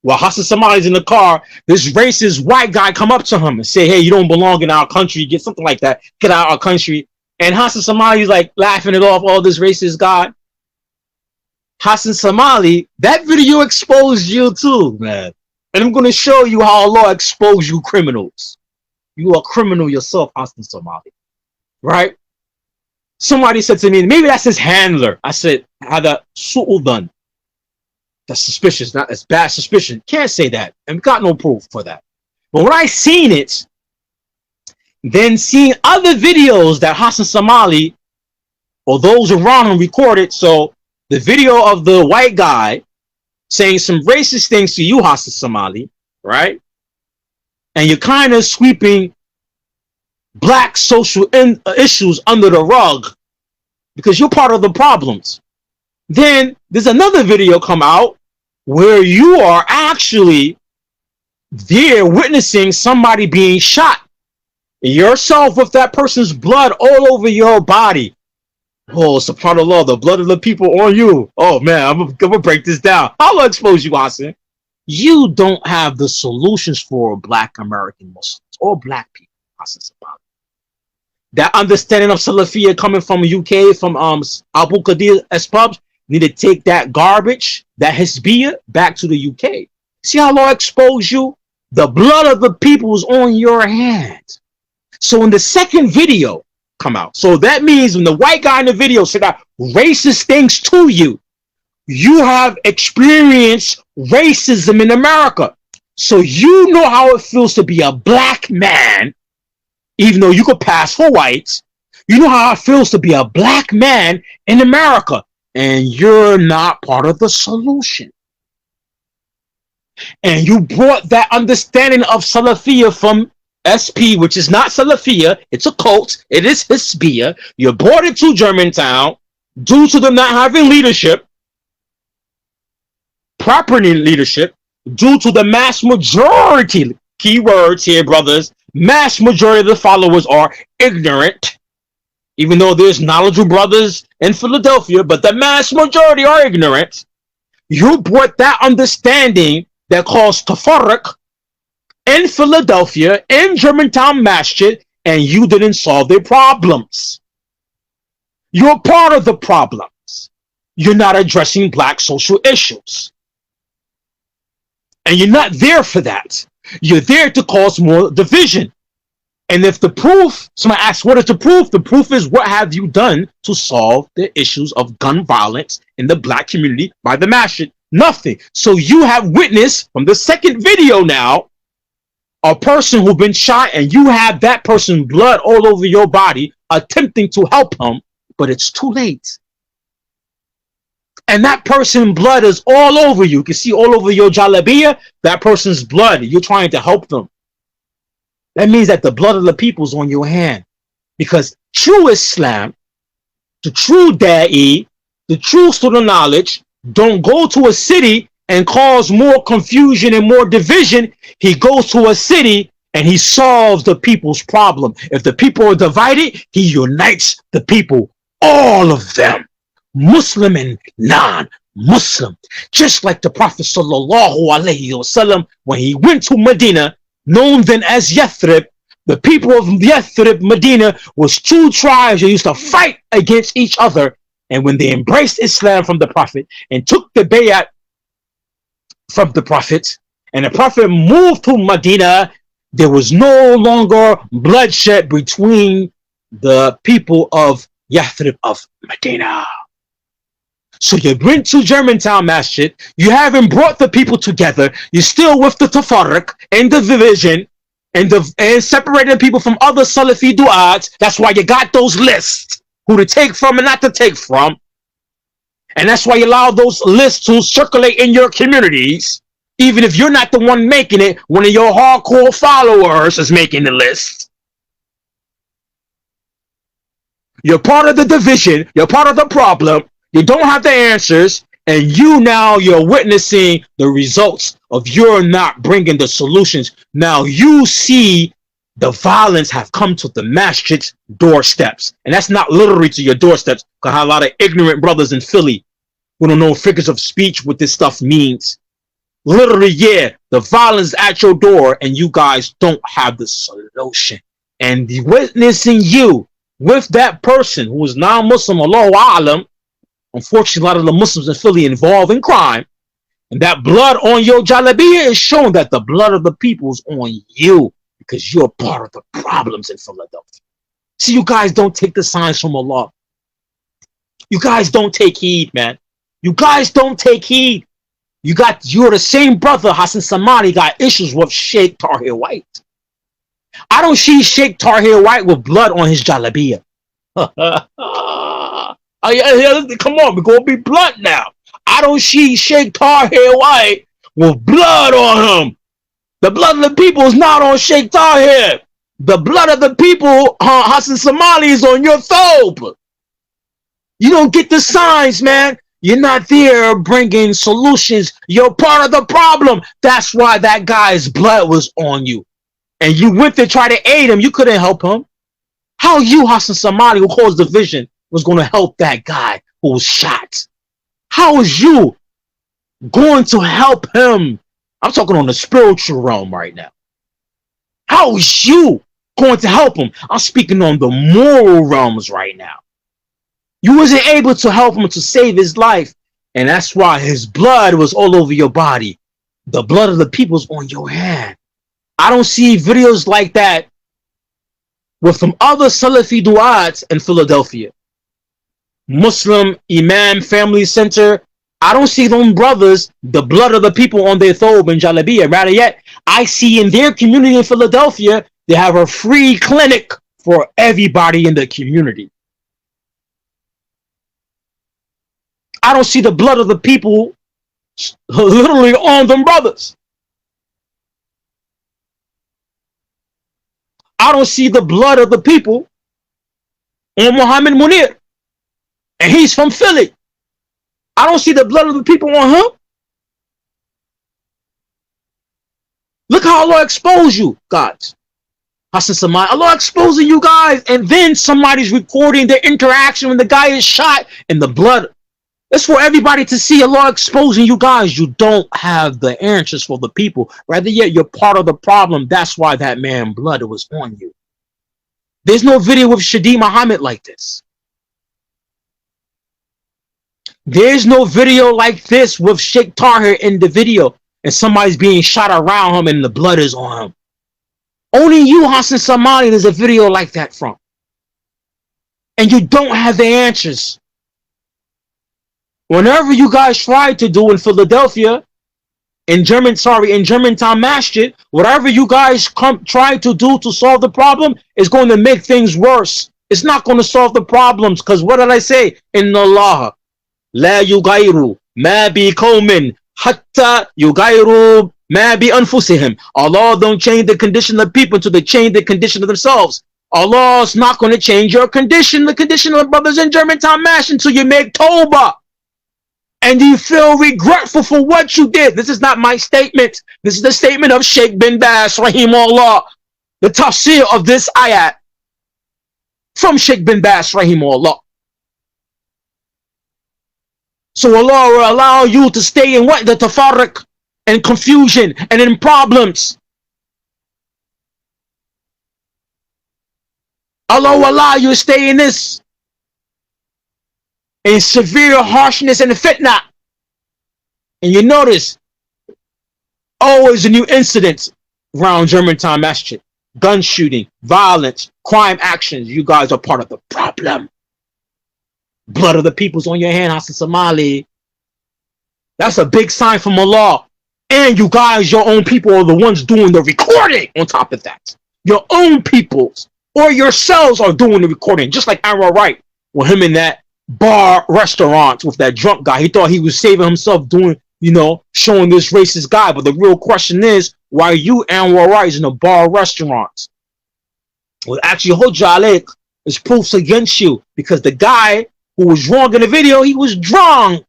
S1: While Hassan Somali's in the car, this racist white guy come up to him and say, hey, you don't belong in our country. Get something like that. Get out of our country. And Hassan Somali's like laughing it off, all this racist guy. Hassan Somali, that video exposed you too, man. And I'm going to show you how Allah exposed you criminals. You are a criminal yourself, Hassan Somali. Right? Somebody said to me, maybe that's his handler. I said, Hada su'udan. That's suspicious, not that's bad suspicion. Can't say that. And got no proof for that. But when I seen it, then seeing other videos that Hassan Somali or those around him recorded, so the video of the white guy saying some racist things to you, Hassan Somali, right? And you're kind of sweeping black social issues under the rug because you're part of the problems. Then there's another video come out where you are actually there witnessing somebody being shot, yourself with that person's blood all over your body. Oh, subhanAllah, the blood of the people on you. Oh man, I'm gonna break this down. Allah expose you, Hassan. You don't have the solutions for black American Muslims or black people, Hassan Somali. That understanding of Salafiyah coming from UK, from Abu Qadir Espubs, need to take that garbage, that Hizbiyah, back to the UK. See how Allah expose you? The blood of the people is on your hands. So when the second video come out, so that means when the white guy in the video said that racist things to you, you have experienced racism in America. So you know how it feels to be a black man, even though you could pass for whites. You know how it feels to be a black man in America, and you're not part of the solution. And you brought that understanding of Salafiyah from SP, which is not Salafiyah, it's a cult, it is Hizbiyah. You brought it to Germantown due to them not having leadership, proper leadership, due to the mass majority, keywords here, brothers, mass majority of the followers are ignorant, even though there's knowledgeable brothers in Philadelphia, but the mass majority are ignorant. You brought that understanding that caused tafarruq in Philadelphia, in Germantown Masjid, and you didn't solve their problems. You're part of the problems. You're not addressing black social issues. And you're not there for that. You're there to cause more division. And if the proof, somebody asks, what is the proof? The proof is, what have you done to solve the issues of gun violence in the black community by the Masjid? Nothing. So you have witnessed from the second video now, a person who's been shot, and you have that person's blood all over your body attempting to help him, but it's too late. And that person's blood is all over you. You can see all over your jalabiyah, that person's blood. You're trying to help them. That means that the blood of the people is on your hand. Because true Islam, the true da'i, the true student knowledge, don't go to a city and cause more confusion and more division. He goes to a city and he solves the people's problem. If the people are divided, he unites the people, all of them, Muslim and non-Muslim. Just like the Prophet sallallahu alaihi wasallam, when he went to Medina, known then as Yathrib, the people of Yathrib, Medina, was two tribes that used to fight against each other. And when they embraced Islam from the Prophet and took the bayat from the Prophet, and the Prophet moved to Medina, there was no longer bloodshed between the people of Yathrib of Medina. So you went to Germantown Masjid, you haven't brought the people together, you're still with the tafarruq and the division and separating people from other Salafi du'ats. That's why you got those lists, who to take from and not to take from. And that's why you allow those lists to circulate in your communities. Even if you're not the one making it, one of your hardcore followers is making the list. You're part of the division, you're part of the problem, you don't have the answers, and you're witnessing the results of you're not bringing the solutions. Now you see the violence have come to the masjid's doorsteps. And that's not literally to your doorsteps, because I have a lot of ignorant brothers in Philly who don't know figures of speech, what this stuff means. Literally, yeah, the violence at your door, and you guys don't have the solution. And witnessing you with that person who is non-Muslim, Allahu A'lam, unfortunately, a lot of the Muslims in Philly involved in crime, and that blood on your jalabiyah is showing that the blood of the people is on you, because you're part of the problems in Philadelphia. See, you guys don't take the signs from Allah. You guys don't take heed, man. You guys don't take heed. You're the same brother, Hassan Somali, got issues with Shaykh Tahir White. I don't see Shaykh Tahir White with blood on his jalabiyah. Come on, we're going to be blunt now. I don't see Shaykh Tahir White with blood on him. The blood of the people is not on Shaykh Tahir. The blood of the people, Hassan Somali, is on your thobe. You don't get the signs, man. You're not there bringing solutions. You're part of the problem. That's why that guy's blood was on you. And you went to try to aid him. You couldn't help him. How you, Hassan Somali, who caused division, was going to help that guy who was shot? How is you going to help him? I'm talking on the spiritual realm right now. How is you going to help him? I'm speaking on the moral realms right now. You wasn't able to help him to save his life. And that's why his blood was all over your body. The blood of the people is on your hand. I don't see videos like that with some other Salafi du'ats in Philadelphia. Muslim Imam Family Center. I don't see them brothers, the blood of the people on their thobe and jalabiya. Rather yet, I see in their community in Philadelphia, they have a free clinic for everybody in the community. I don't see the blood of the people literally on them brothers. I don't see the blood of the people on Muhammad Munir. And he's from Philly. I don't see the blood of the people on him. Look how Allah expose you, guys. Hassan Somali, Allah exposing you guys. And then somebody's recording their interaction when the guy is shot and the blood. It's for everybody to see. Allah exposing you guys. You don't have the answers for the people. Rather yet, you're part of the problem. That's why that man's blood was on you. There's no video with Shadi Muhammad like this. There's no video like this with Shaykh Tahir in the video and somebody's being shot around him and the blood is on him. Only you, Hassan Somali, there's a video like that from. And you don't have the answers. Whenever you guys try to do in Philadelphia, in Germantown Masjid, whatever you guys try to do to solve the problem is going to make things worse. It's not going to solve the problems, because what did I say? Inna Allah la yugayru ma bi qawmin hatta yugayru ma bi anfusihim. Allah don't change the condition of people until they change the condition of themselves. Allah's not going to change your condition, the condition of the brothers in Germantown Masjid, until you make tawbah. And you feel regretful for what you did. This is not my statement. This is the statement of Shaykh bin Baz, rahimahullah. The tafsir of this ayat from Shaykh bin Baz, rahimahullah. So Allah will allow you to stay in what? The tafarruq and confusion and in problems. Allah will allow you to stay in this. In severe harshness and fitna. And you notice always a new incident around Germantown Masjid. Gun shooting, violence, crime actions. You guys are part of the problem. Blood of the people's on your hand, Hassan Somali. That's a big sign from Allah. And you guys, your own people, are the ones doing the recording on top of that. Your own peoples or yourselves are doing the recording. Just like Anwar Wright, with him in that bar restaurant with that drunk guy. He thought he was saving himself doing, showing this racist guy. But the real question is, why are you, Anwar Wright, in a bar restaurant? Well, actually, Hujja is proofs against you, because the guy who was wrong in the video, he was drunk,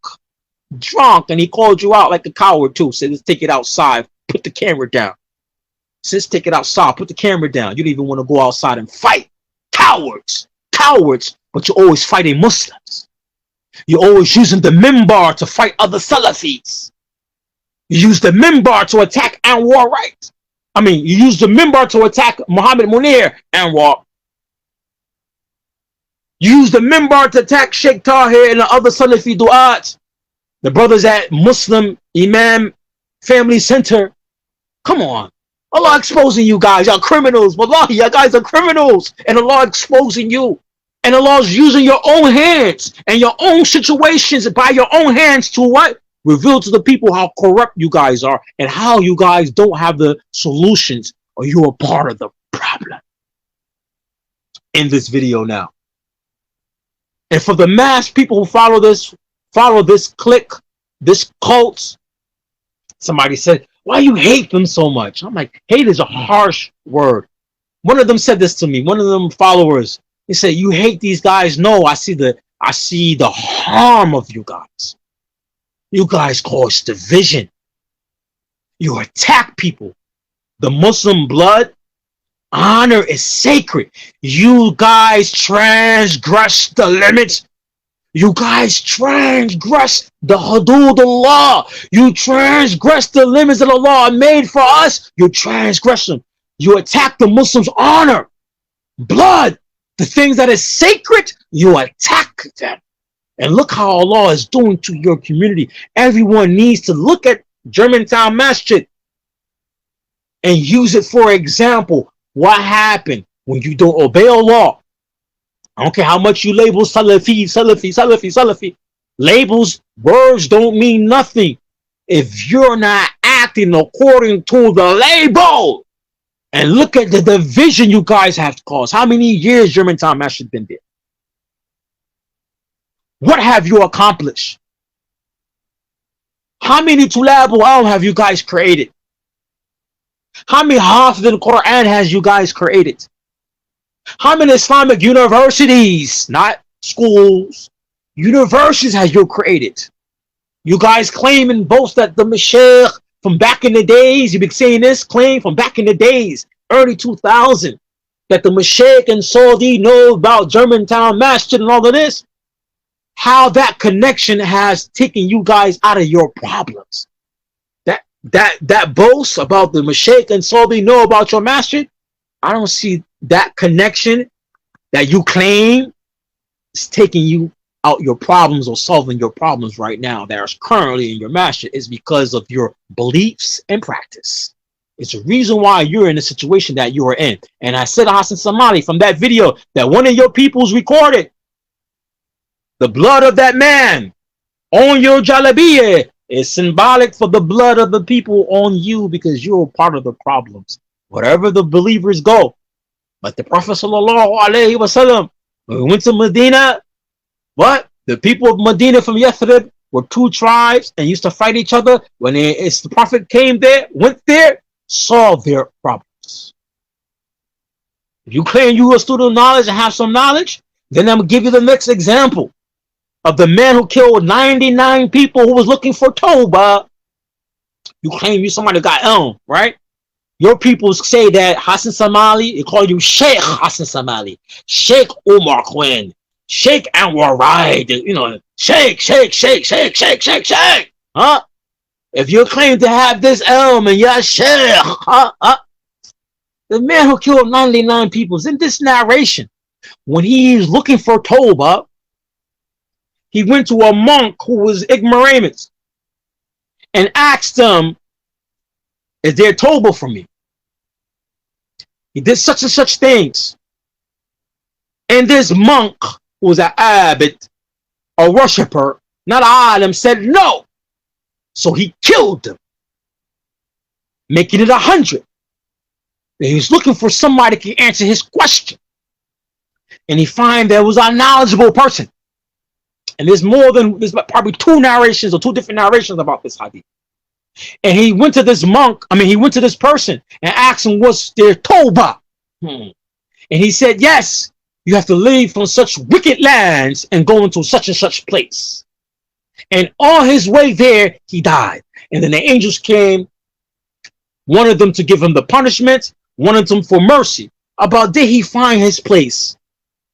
S1: and he called you out like a coward too. Said, let's take it outside, put the camera down. Says, take it outside, put the camera down. You don't even want to go outside and fight. Cowards. But you're always fighting Muslims. You're always using the minbar to fight other Salafis. You use the minbar to attack Anwar Wright. You use the minbar to attack Muhammad Munir, Anwar. You use the minbar to attack Shaykh Tahir and the other Salafi du'at. The brothers at Muslim Imam Family Center. Come on. Allah exposing you guys. Y'all criminals. Wallahi, you guys are criminals. And Allah exposing you. And Allah's using your own hands and your own situations by your own hands to what? Reveal to the people how corrupt you guys are and how you guys don't have the solutions, or you are part of the problem. In this video now. And for the mass people who follow this clique, This cult, somebody said, why you hate them so much? I'm like, hate is a harsh word. One of them said this to me, one of them followers. He said, you hate these guys. No, I see the harm of you guys. You guys cause division. You attack people. The Muslim blood, honor is sacred. You guys transgress the limits. You guys transgress the hudud Allah. You transgress the limits that Allah made for us. You transgress them. You attack the Muslims' honor, blood, the things that is sacred. You attack them. And look how Allah is doing to your community. Everyone needs to look at Germantown Masjid and use it for example. What happened when you don't obey Allah? I don't care how much you label Salafi, Salafi, Salafi, Salafi. Labels, words don't mean nothing if you're not acting according to the label. And look at the division you guys have caused. How many years Germantown Masjid been there? What have you accomplished? How many Tulab al have you guys created? How many Hafiz al-Quran has you guys created? How many Islamic universities, not schools, universities has you created? You guys claim and boast that the Shaykh from back in the days, you've been saying this, claim from back in the days, early 2000, that the Shaykh and Saudi know about Germantown Masjid and all of this. How that connection has taken you guys out of your problems. That boast about the Shaykh and Saudi know about your masjid, I don't see that connection that you claim is taking you out your problems or solving your problems right now that are currently in your masjid. Is because of your beliefs and practice. It's a reason why you're in the situation that you are in. And I said to Hassan Somali from that video that one of your peoples recorded, the blood of that man on your jalabiyah is symbolic for the blood of the people on you, because you're part of the problems. Wherever the believers go, like the Prophet sallallahu alaihi wasallam, when we went to Medina, what? The people of Medina from Yathrib were two tribes and used to fight each other. When the Prophet came there, went there, solved their problems. If you claim you are a student of knowledge and have some knowledge, then I'm going to give you the next example of the man who killed 99 people who was looking for Tawbah. You claim you somebody got right? Your people say that Hassan Somali, they call you Shaykh Hassan Somali, Shaykh Umar Quinn, Shaykh Anwar Wright, Shaykh. Huh? If you claim to have this and you're Shaykh, the man who killed 99 people is in this narration. When he's looking for Tawbah, he went to a monk who was ignoramus and asked him, is there Tawbah for me? He did such and such things. And this monk, who was an abid, a worshipper, not an alim, said no. So he killed him, making it 100. And he was looking for somebody who can answer his question. And he found there was a knowledgeable person. And there's probably two different narrations about this hadith. And he went to this he went to this person and asked him, what's their Tawbah? And he said, yes, you have to leave from such wicked lands and go into such and such place. And on his way there, he died. And then the angels came, one of them to give him the punishment, one of them for mercy. About did he find his place?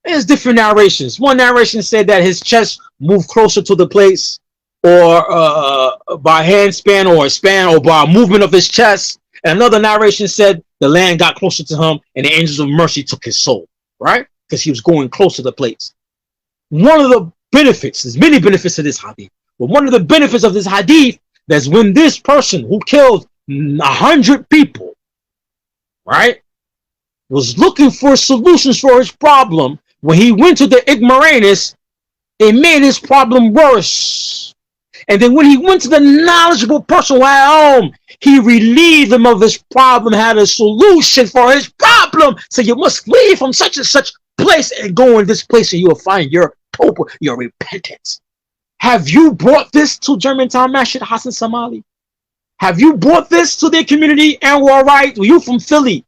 S1: There's different narrations. One narration said that his chest moved closer to the place, or by handspan or a span, or by a movement of his chest. And another narration said the land got closer to him and the angels of mercy took his soul, right? Because he was going close to the place. One of the benefits, there's many benefits to this hadith, but one of the benefits of this hadith, that's when this person who killed 100 people, right, was looking for solutions for his problem, when he went to the ignoramus, it made his problem worse. And then when he went to the knowledgeable person at home, he relieved him of his problem, had a solution for his problem. So you must leave from such and such place and go in this place, and you will find your Tawbah, your repentance. Have you brought this to Germantown Masjid, Hassan Somali? Have you brought this to their community, Anwar Wright? Were you from Philly?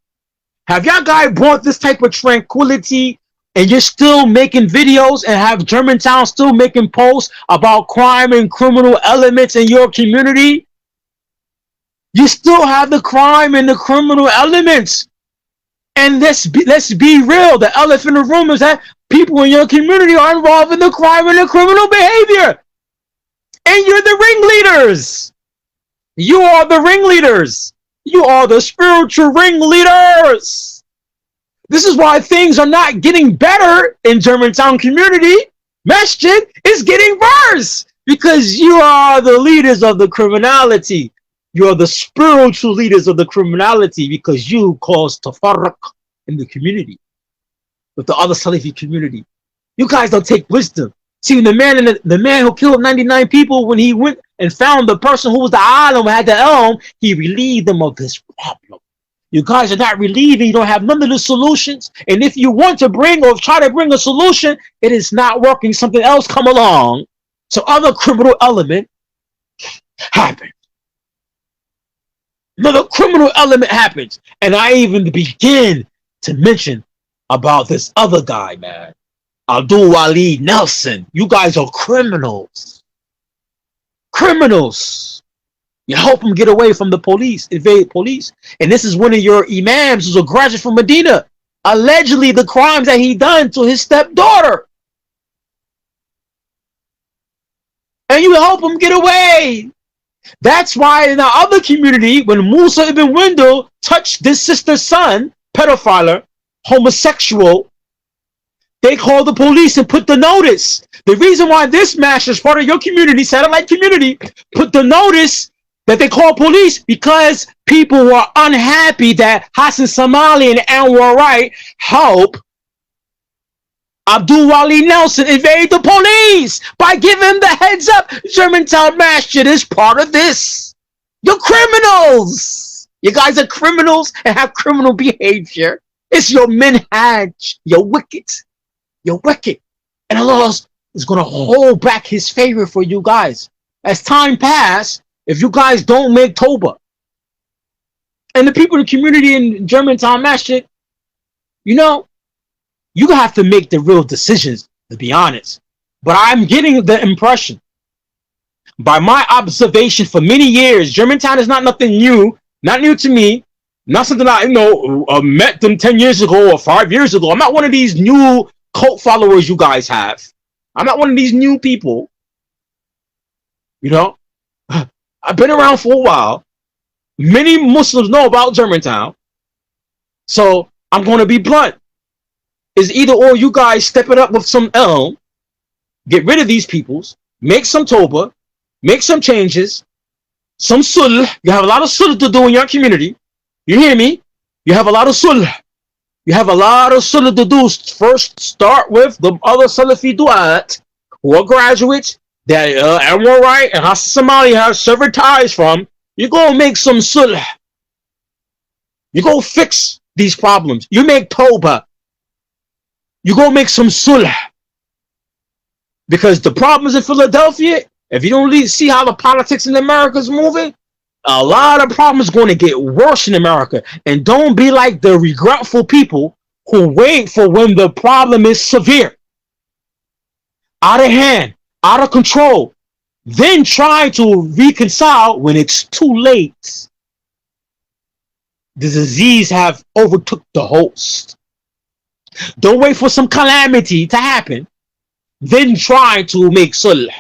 S1: Have y'all guys brought this type of tranquility, and you're still making videos and have Germantown still making posts about crime and criminal elements in your community? You still have the crime and the criminal elements. And let's be real. The elephant in the room is that people in your community are involved in the crime and the criminal behavior. And you're the ringleaders. You are the ringleaders. You are the spiritual ringleaders. This is why things are not getting better in Germantown community. Masjid is getting worse because you are the leaders of the criminality. You are the spiritual leaders of the criminality because you cause tafarruq in the community with the other Salafi community. You guys don't take wisdom. See, the man who killed 99 people, when he went and found the person who was the alim, had the elm, he relieved them of this problem. You guys are not relieving. You don't have none of the solutions. And if you want to bring or try to bring a solution, it is not working. Something else come along. So other criminal element happens. Another criminal element happens. And I even begin to mention about this other guy, man. Abdul Wali Nelson. You guys are criminals. Criminals. You help them get away from the police, evade police. And this is one of your imams who's a graduate from Medina. Allegedly the crimes that he done to his stepdaughter. And you help him get away. That's why in our other community, when Musa ibn Windel touched this sister's son, pedophile, homosexual, they called the police and put the notice. The reason why this master is part of your community, satellite community, put the notice that they call police because people were unhappy that Hassan Somali and Anwar Wright help Abdul Wali Nelson invade the police by giving the heads up. Germantown Masjid is part of this. You're criminals. You guys are criminals and have criminal behavior. It's your minhaj. You're wicked. You're wicked. And Allah is going to hold back his favor for you guys. As time passes, if you guys don't make Tawbah. And the people in the community in Germantown Masjid, you know, you have to make the real decisions, to be honest. But I'm getting the impression, by my observation for many years, Germantown is not nothing new, not new to me, not something I met them 10 years ago or 5 years ago. I'm not one of these new cult followers you guys have. I'm not one of these new people. You know, I've been around for a while. Many Muslims know about Germantown. So I'm going to be blunt. Is either or you guys step it up with some elm, get rid of these peoples, make some Tawbah, make some changes, some sulh. You have a lot of sulh to do in your community. You hear me? You have a lot of sulh. You have a lot of sulh to do. First, start with the other Salafi du'at who are graduates that Anwar Wright and Hassan Somali have severed ties from. You go make some sulh. You go fix these problems. You make Tawbah. You go make some sulh. Because the problems in Philadelphia, if you don't see how the politics in America is moving, a lot of problems going to get worse in America. And don't be like the regretful people who wait for when the problem is severe, out of hand, out of control, then try to reconcile when it's too late. The disease have overtook the host. Don't wait for some calamity to happen, then try to make sulh.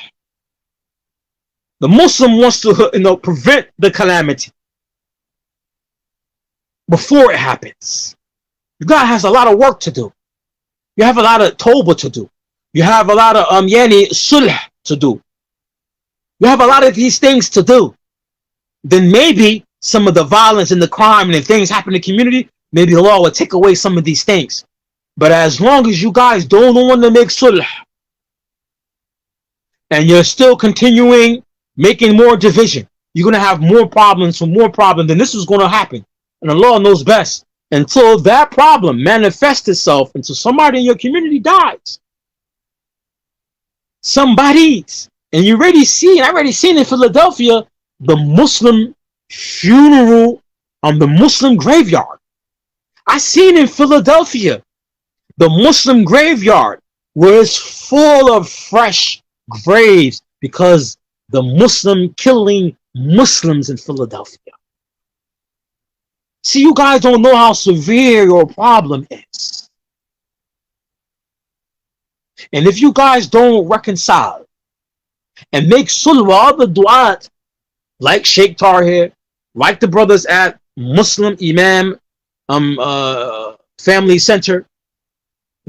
S1: The Muslim wants to prevent the calamity before it happens. You guys has a lot of work to do. You have a lot of Tawbah to do. You have a lot of sulh to do. You have a lot of these things to do. Then maybe some of the violence and the crime and the things happen in the community, maybe Allah will take away some of these things. But as long as you guys don't want to make sulh, and you're still continuing making more division, you're going to have more problems for more problems, then this is going to happen. And Allah knows best. Until that problem manifests itself, until somebody in your community dies. Somebody's. And you already see, I already seen in Philadelphia, the Muslim funeral on the Muslim graveyard. I seen in Philadelphia, the Muslim graveyard, where it's full of fresh graves because the Muslim killing Muslims in Philadelphia. See, you guys don't know how severe your problem is. And if you guys don't reconcile and make sulh with other du'at, like Shaykh Tahir, like the brothers at Muslim Imam Family Center,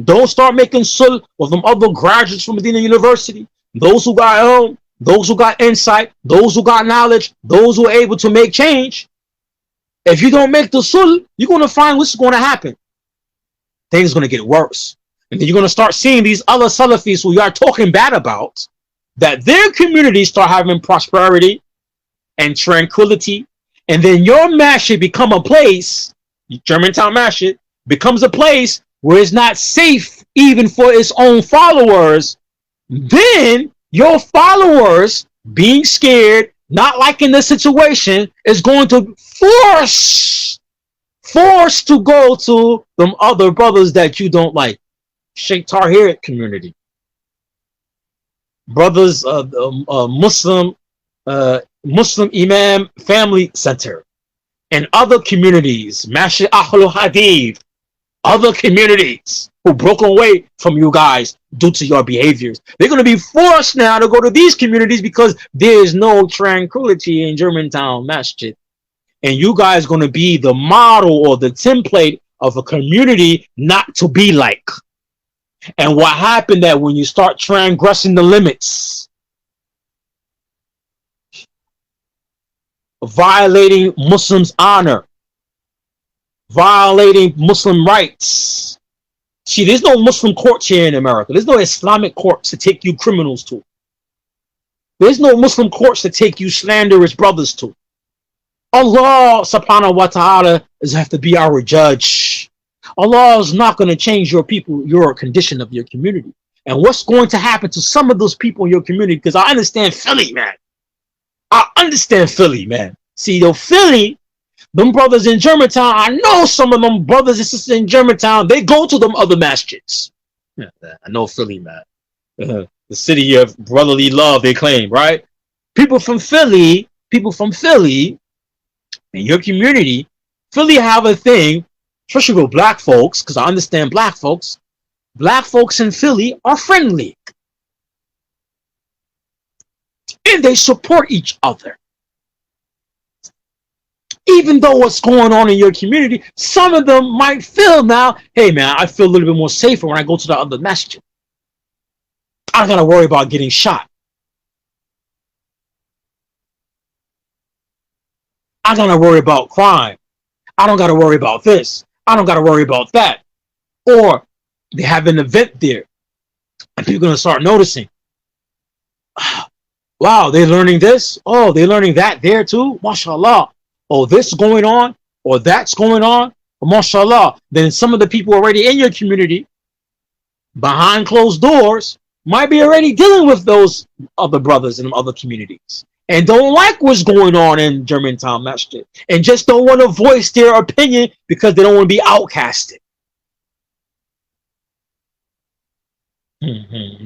S1: don't start making sulh with them other graduates from Madinah University, those who got ilm, those who got insight, those who got knowledge, those who are able to make change. If you don't make the sulh, you're going to find what's going to happen. Things are going to get worse. And then you're going to start seeing these other Salafis who you are talking bad about, that their communities start having prosperity and tranquility. And then your masjid become a place, Germantown Masjid, becomes a place where it's not safe even for its own followers. Then your followers, being scared, not liking the situation, is going to force to go to them other brothers that you don't like. Shaykh Tahir community, brothers, Muslim Imam Family Center, and other communities, Masjid Ahlul Hadith, other communities who broke away from you guys due to your behaviors. They're going to be forced now to go to these communities because there's no tranquility in Germantown Masjid. And you guys are going to be the model or the template of a community not to be like. And what happened that when you start transgressing the limits, violating Muslims' honor, violating Muslim rights. See, there's no Muslim courts here in America. There's no Islamic courts to take you criminals to. There's no Muslim courts to take you slanderous brothers to. Allah subhanahu wa ta'ala is have to be our judge. Allah is not going to change your people, your condition of your community. And what's going to happen to some of those people in your community? Because I understand Philly, man. I understand Philly, man. See, though, Philly, them brothers in Germantown, I know some of them brothers and sisters in Germantown, they go to them other masjids. Yeah, I know Philly, man. The city of brotherly love, they claim, right? People from Philly, in your community, Philly have a thing, especially with black folks, because I understand black folks in Philly are friendly. And they support each other. Even though what's going on in your community, some of them might feel now, hey man, I feel a little bit more safer when I go to the other masjid. I don't gotta worry about getting shot. I don't gotta worry about crime. I don't gotta worry about this. I don't gotta worry about that. Or they have an event there, and people are gonna start noticing. Wow, they're learning this. Oh, they're learning that there too. MashaAllah. Oh, this is going on, or that's going on. MashaAllah. Then some of the people already in your community, behind closed doors, might be already dealing with those other brothers in other communities and don't like what's going on in Germantown Masjid and just don't want to voice their opinion because they don't want to be outcasted.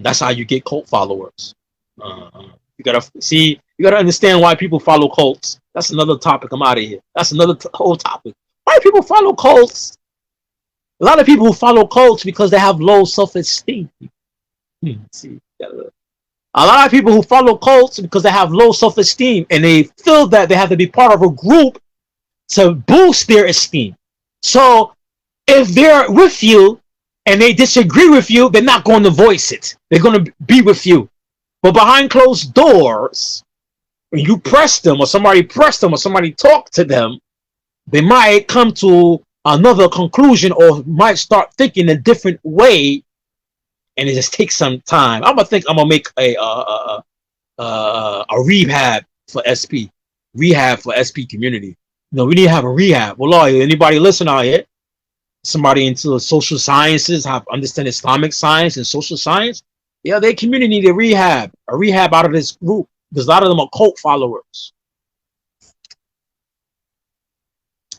S1: That's how you get cult followers. You gotta understand why people follow cults. That's another topic. I'm out of here. That's another whole topic. Why people follow cults? A lot of people who follow cults because they have low self-esteem. See, a lot of people who follow cults because they have low self-esteem and they feel that they have to be part of a group to boost their esteem. So if they're with you and they disagree with you, they're not going to voice it. They're going to be with you. But behind closed doors, when you press them or somebody press them or somebody talk to them, they might come to another conclusion or might start thinking a different way, and it just takes some time. I'm gonna make a rehab for SP community. You know, we need to have a rehab. Well, anybody listen out here? Somebody into social sciences, have understand Islamic science and social science. Yeah, their community need a rehab out of this group because a lot of them are cult followers.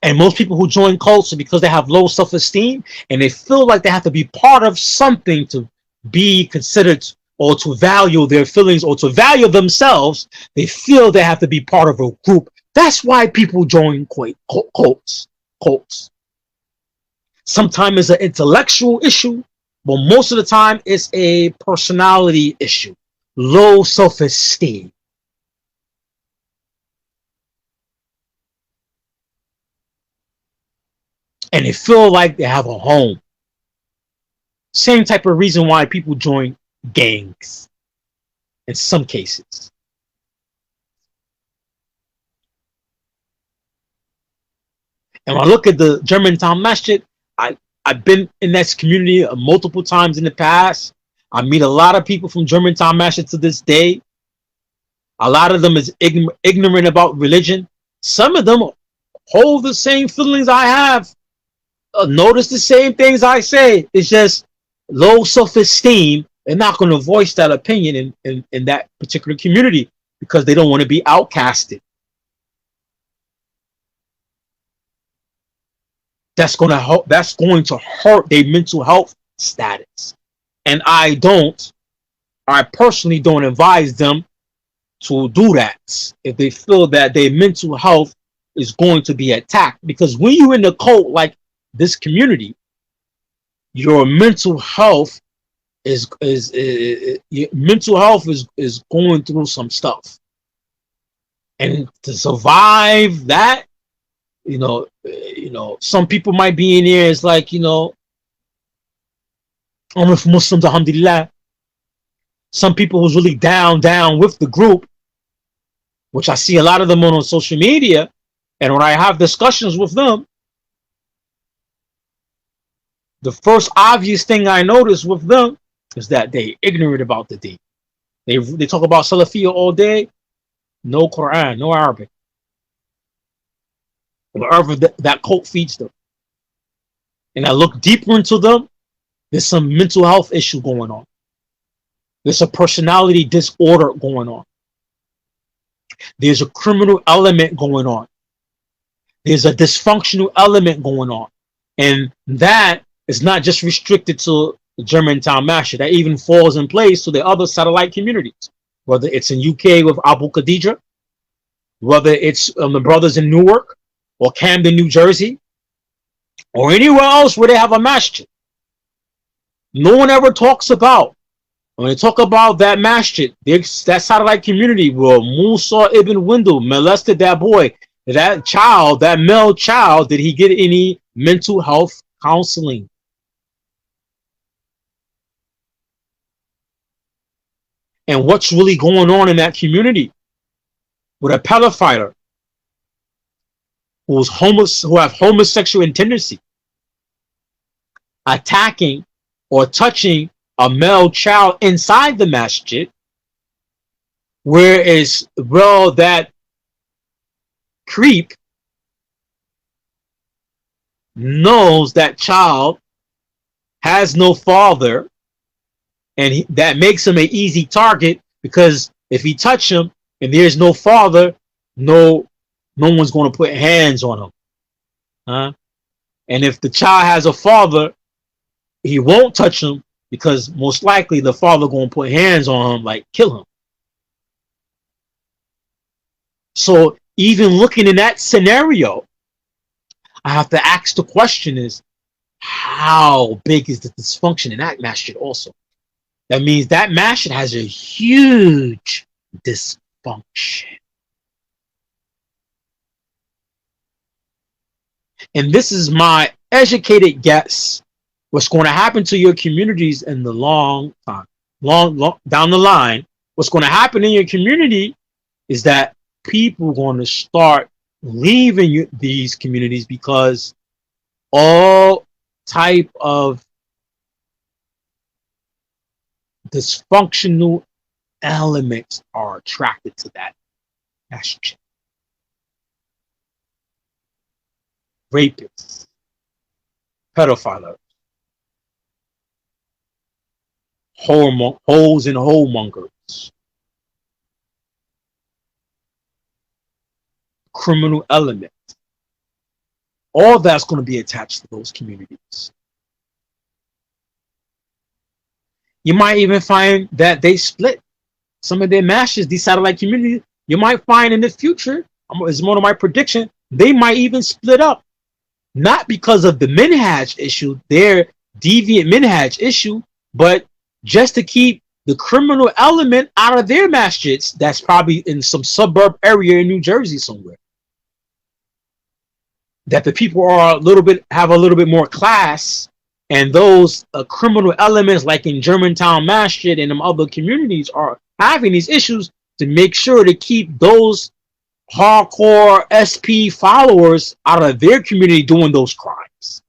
S1: And most people who join cults are because they have low self-esteem and they feel like they have to be part of something to be considered or to value their feelings or to value themselves. They feel they have to be part of a group. That's why people join cults. Sometimes it's an intellectual issue, but most of the time it's a personality issue. Low self-esteem. And they feel like they have a home. Same type of reason why people join gangs in some cases. And when I look at the Germantown Masjid, I've been in that community multiple times in the past. I meet a lot of people from Germantown Masjid to this day. A lot of them is ignorant about religion. Some of them hold the same feelings I have. Notice the same things I say. It's just low self-esteem. They're not going to voice that opinion in that particular community because they don't want to be outcasted. That's going to hurt their mental health status. And I personally don't advise them to do that if they feel that their mental health is going to be attacked. Because when you're in a cult like this community, your mental health is going through some stuff, and to survive that, some people might be in here. It's like, I'm with Muslims, alhamdulillah. Some people who's really down with the group, which I see a lot of them on social media, and when I have discussions with them, the first obvious thing I notice with them is that they ignorant about the Deen. They talk about Salafi all day, no Quran, no Arabic. Whatever that cult feeds them. And I look deeper into them, there's some mental health issue going on. There's a personality disorder going on. There's a criminal element going on. There's a dysfunctional element going on. And that is not just restricted to the Germantown Masjid. That even falls in place to the other satellite communities, whether it's in UK with Abu Khadija, whether it's the brothers in Newark or Camden, New Jersey, or anywhere else where they have a masjid. No one ever talks about, when they talk about that masjid, that satellite community where Musa ibn Windle molested that boy, that child, that male child, did he get any mental health counseling? And what's really going on in that community with a pedophile who have homosexual tendency attacking or touching a male child inside the masjid, whereas, well, that creep knows that child has no father, and that makes him an easy target, because if he touch him and there's no father, no one's going to put hands on him. And if the child has a father, he won't touch him because most likely the father going to put hands on him, like kill him. So even looking in that scenario, I have to ask the question is, how big is the dysfunction in that masjid also? That means that masjid has a huge dysfunction. And this is my educated guess. What's going to happen to your communities in the long time, long down the line, what's going to happen in your community is that people are going to start leaving these communities because all type of dysfunctional elements are attracted to that masjid. Rapists, pedophiles, holes and homongers, criminal element. All that's going to be attached to those communities. You might even find that they split some of their masjids, these satellite communities. You might find in the future, it's one of my prediction, they might even split up. Not because of the minhaj issue, their deviant minhaj issue, but just to keep the criminal element out of their masjids. That's probably in some suburb area in New Jersey somewhere. That the people are have a little bit more class, and those criminal elements like in Germantown Masjid and them other communities are having these issues to make sure to keep those hardcore SP followers out of their community doing those crimes.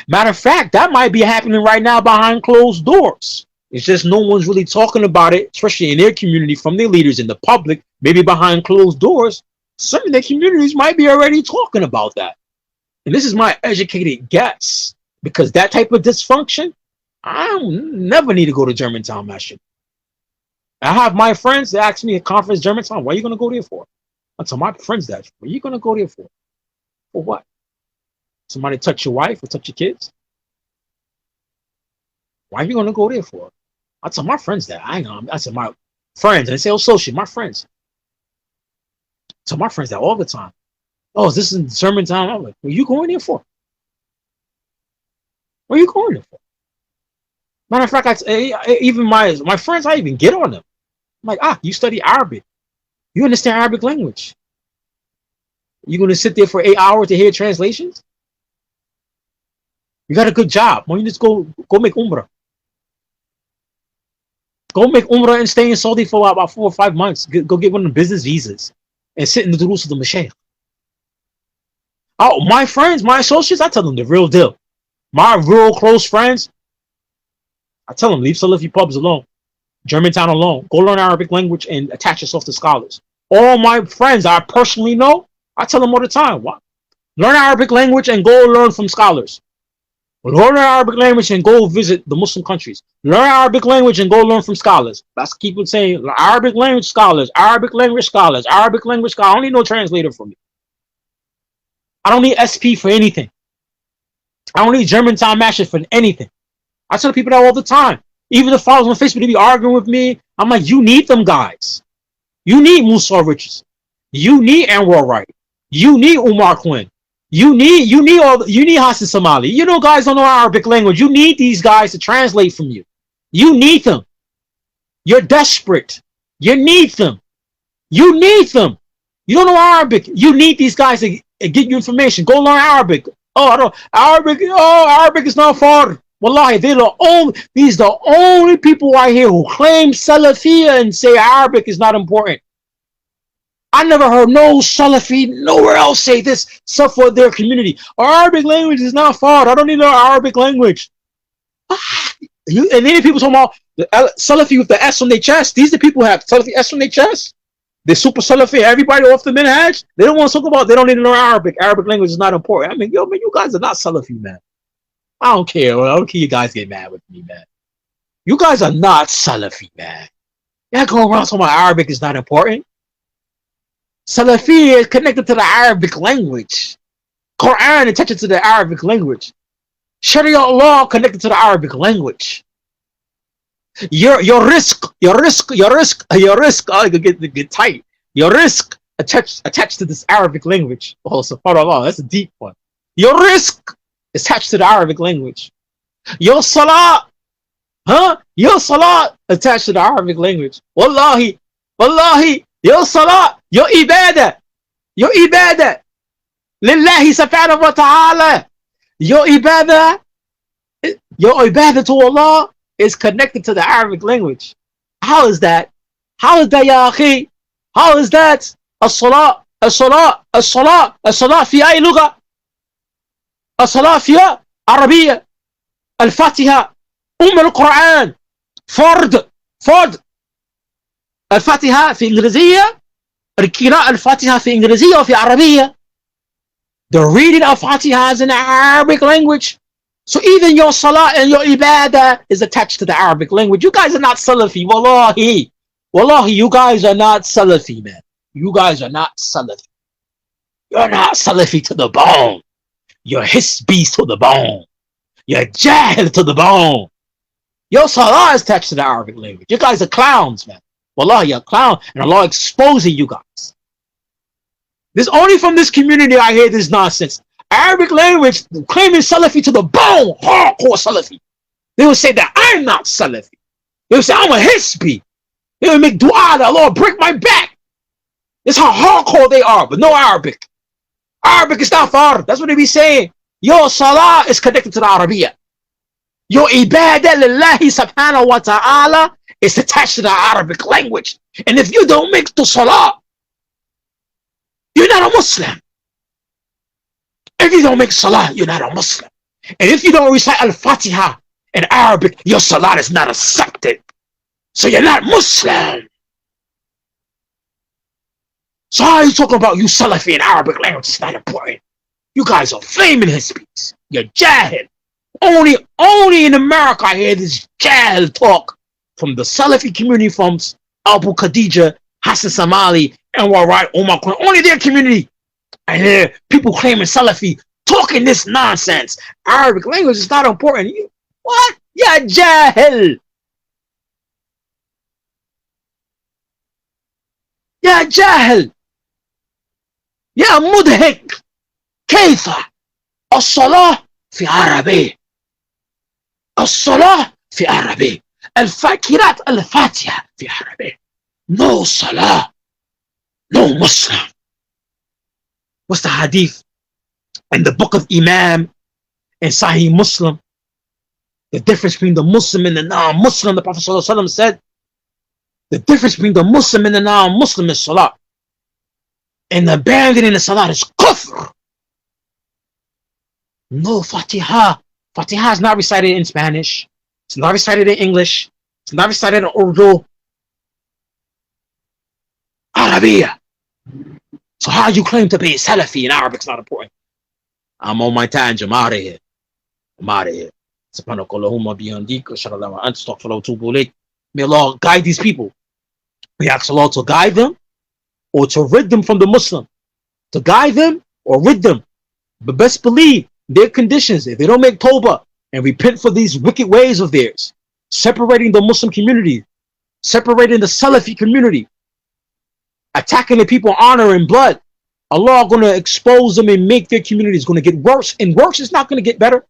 S1: Matter of fact, that might be happening right now behind closed doors. It's just no one's really talking about it, especially in their community, from their leaders in the public, maybe behind closed doors. Some of their communities might be already talking about that. And this is my educated guess, because that type of dysfunction, I don't never need to go to Germantown Masjid. I have my friends that ask me at conference, Germantown, what are you going to go there for? I tell my friends that. What are you going to go there for? For what? Somebody touch your wife or touch your kids? Why are you going to go there for? I tell my friends that. I tell my friends, and they say, oh, social, my friends. I tell my friends that all the time. Oh, is this in Germantown? I'm like, what are you going there for? What are you going there for? Matter of fact, even my friends, I even get on them. I'm like, you study Arabic. You understand Arabic language. You going to sit there for 8 hours to hear translations? You got a good job. Why don't you just go make Umrah? Go make Umrah and stay in Saudi for about 4 or 5 months. Go get one of the business visas and sit in the durus of the Mashaykh. Oh, my friends, my associates, I tell them the real deal. My real close friends, I tell them, leave Salafipubs alone. Germantown alone. Go learn Arabic language and attach yourself to scholars. All my friends I personally know, I tell them all the time, what? Learn Arabic language and go learn from scholars. Learn Arabic language and go visit the Muslim countries. Learn Arabic language and go learn from scholars. That's keep on saying Arabic language scholars, Arabic language scholars, Arabic language scholars. I don't need no translator for me. I don't need SP for anything. I don't need Germantown Masjid for anything. I tell people that all the time. Even the followers on Facebook, they be arguing with me. I'm like, you need them guys. You need Musa Richards. You need Anwar Wright. You need Umar Quinn. You need Hassan Somali. You know, guys don't know Arabic language. You need these guys to translate from you. You need them. You're desperate. You need them. You need them. You don't know Arabic. You need these guys to get you information. Go learn Arabic. Oh, I don't Arabic. Oh, Arabic is not far. Wallahi, these the only people right here who claim Salafiyya and say Arabic is not important. I never heard no Salafi nowhere else say this except for their community. Arabic language is not far. I don't need no Arabic language. And then people talking about the Salafi with the S on their chest. These are the people who have Salafi S on their chest. They're super Salafi. Everybody off the minhaj. They don't want to talk about. They don't need to know Arabic. Arabic language is not important. I mean, yo, man, you guys are not Salafi, man. I don't care. I don't care. You guys get mad with me, man. You guys are not Salafi, man. Y'all go around talking about Arabic is not important. Salafi is connected to the Arabic language. Quran attached to the Arabic language. Sharia law connected to the Arabic language. Your risk. I could get tight. Your risk attached to this Arabic language. Oh, subhanAllah, that's a deep one. Your risk is attached to the Arabic language. Your salat, Your salat attached to the Arabic language. Wallahi, your salat, your ibadah, lillahi subhanahu wa ta'ala. Your ibadah to Allah is connected to the Arabic language. How is that? Ya akhi? How is that? As-salat fi ay lugha? As-salat fi Arabiya. Al-Fatiha, al-Quran, Fard. الفاتحة في إنجليزية القراءة الفاتحة في إنجليزية وفي عربية. The reading of Fatiha is in the Arabic language So even your salah and your ibadah is attached to the Arabic language. You guys are not Salafi. Wallahi. Wallahi, you guys are not Salafi, man. You guys are not Salafi. You're not Salafi to the bone. You're Hisbi to the bone. You're Jahil to the bone. Your salah is attached to the Arabic language. You guys are clowns, man. Wallahi, you're a clown. And Allah exposing you guys. This only from this community I hear this nonsense. Arabic language claiming Salafi to the bone. Hardcore Salafi. They will say that I'm not Salafi. They will say I'm a Hisbi. They will make dua that Allah break my back. That's how hardcore they are, but no Arabic. Arabic is not far. That's what they be saying. Your salah is connected to the Arabiya. Your ibadah lillahi subhanahu wa ta'ala is attached to the Arabic language. And if you don't make the salah, you're not a Muslim. If you don't make salah, you're not a Muslim. And if you don't recite al-Fatiha in Arabic, your salah is not accepted. So you're not Muslim. So how are you talking about you Salafi in Arabic language? It's not important. You guys are flaming his speech. You're Jahil. Only in America I hear this Jahil talk from the Salafi community, from Abu Khadija, Hassan Somali, Anwar Wright, Omar Quinn. Only their community I hear people claiming Salafi talking this nonsense. Arabic language is not important. You, what? Yeah, Jahil. يا جاهل يا مضحك كيف الصلاة في عربي الصلاة في عربي الفاكرات الفاتحة في عربي no صلاة no Muslim. What's the hadith in the book of Imam and Sahih Muslim? The difference between the Muslim and the non-Muslim, the Prophet ﷺ said, the difference between the Muslim and the non-Muslim is salah. And abandoning the salah is kufr. No Fatiha. Fatiha is not recited in Spanish. It's not recited in English. It's not recited in Urdu. Arabiya. So how you claim to be a Salafi in Arabic is not important. I'm on my tangent. I'm out of here. I'm out of here. Subhanakallahumma bihamdik. Ashhadu an la ilaha illa anta astaghfiruka wa atubu ilayk. May Allah guide these people. We ask Allah to guide them or to rid them from the Muslim. To guide them or rid them. But best believe their conditions, if they don't make tawbah and repent for these wicked ways of theirs, separating the Muslim community, separating the Salafi community, attacking the people honor and blood, Allah is going to expose them and make their communities going to get worse. And worse is not going to get better.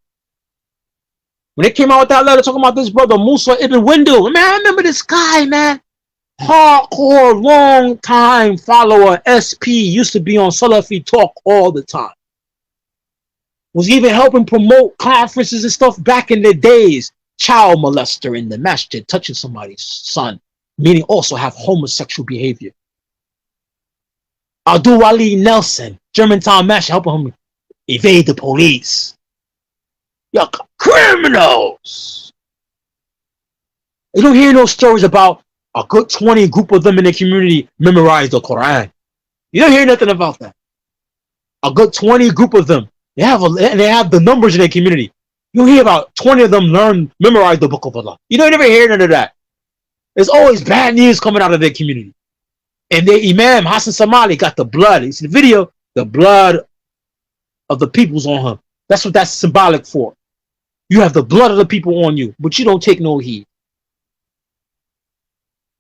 S1: When they came out with that letter talking about this brother Musa ibn Windel, man, I remember this guy, man. Hardcore, long time follower, SP, used to be on Salafi Talk all the time. Was even helping promote conferences and stuff back in the days. Child molester in the masjid, touching somebody's son, meaning also have homosexual behavior. Abdul Wali Nelson, Germantown Masjid, helping him evade the police. You're criminals. You don't hear no stories about a good 20 group of them in the community memorize the Quran. You don't hear nothing about that. A good 20 group of them. They have the numbers in their community. You hear about 20 of them memorize the Book of Allah. You don't ever hear none of that. There's always bad news coming out of their community. And their Imam, Hassan Somali, got the blood. You see the video? The blood of the people's on him. That's what that's symbolic for. You have the blood of the people on you, but you don't take no heed.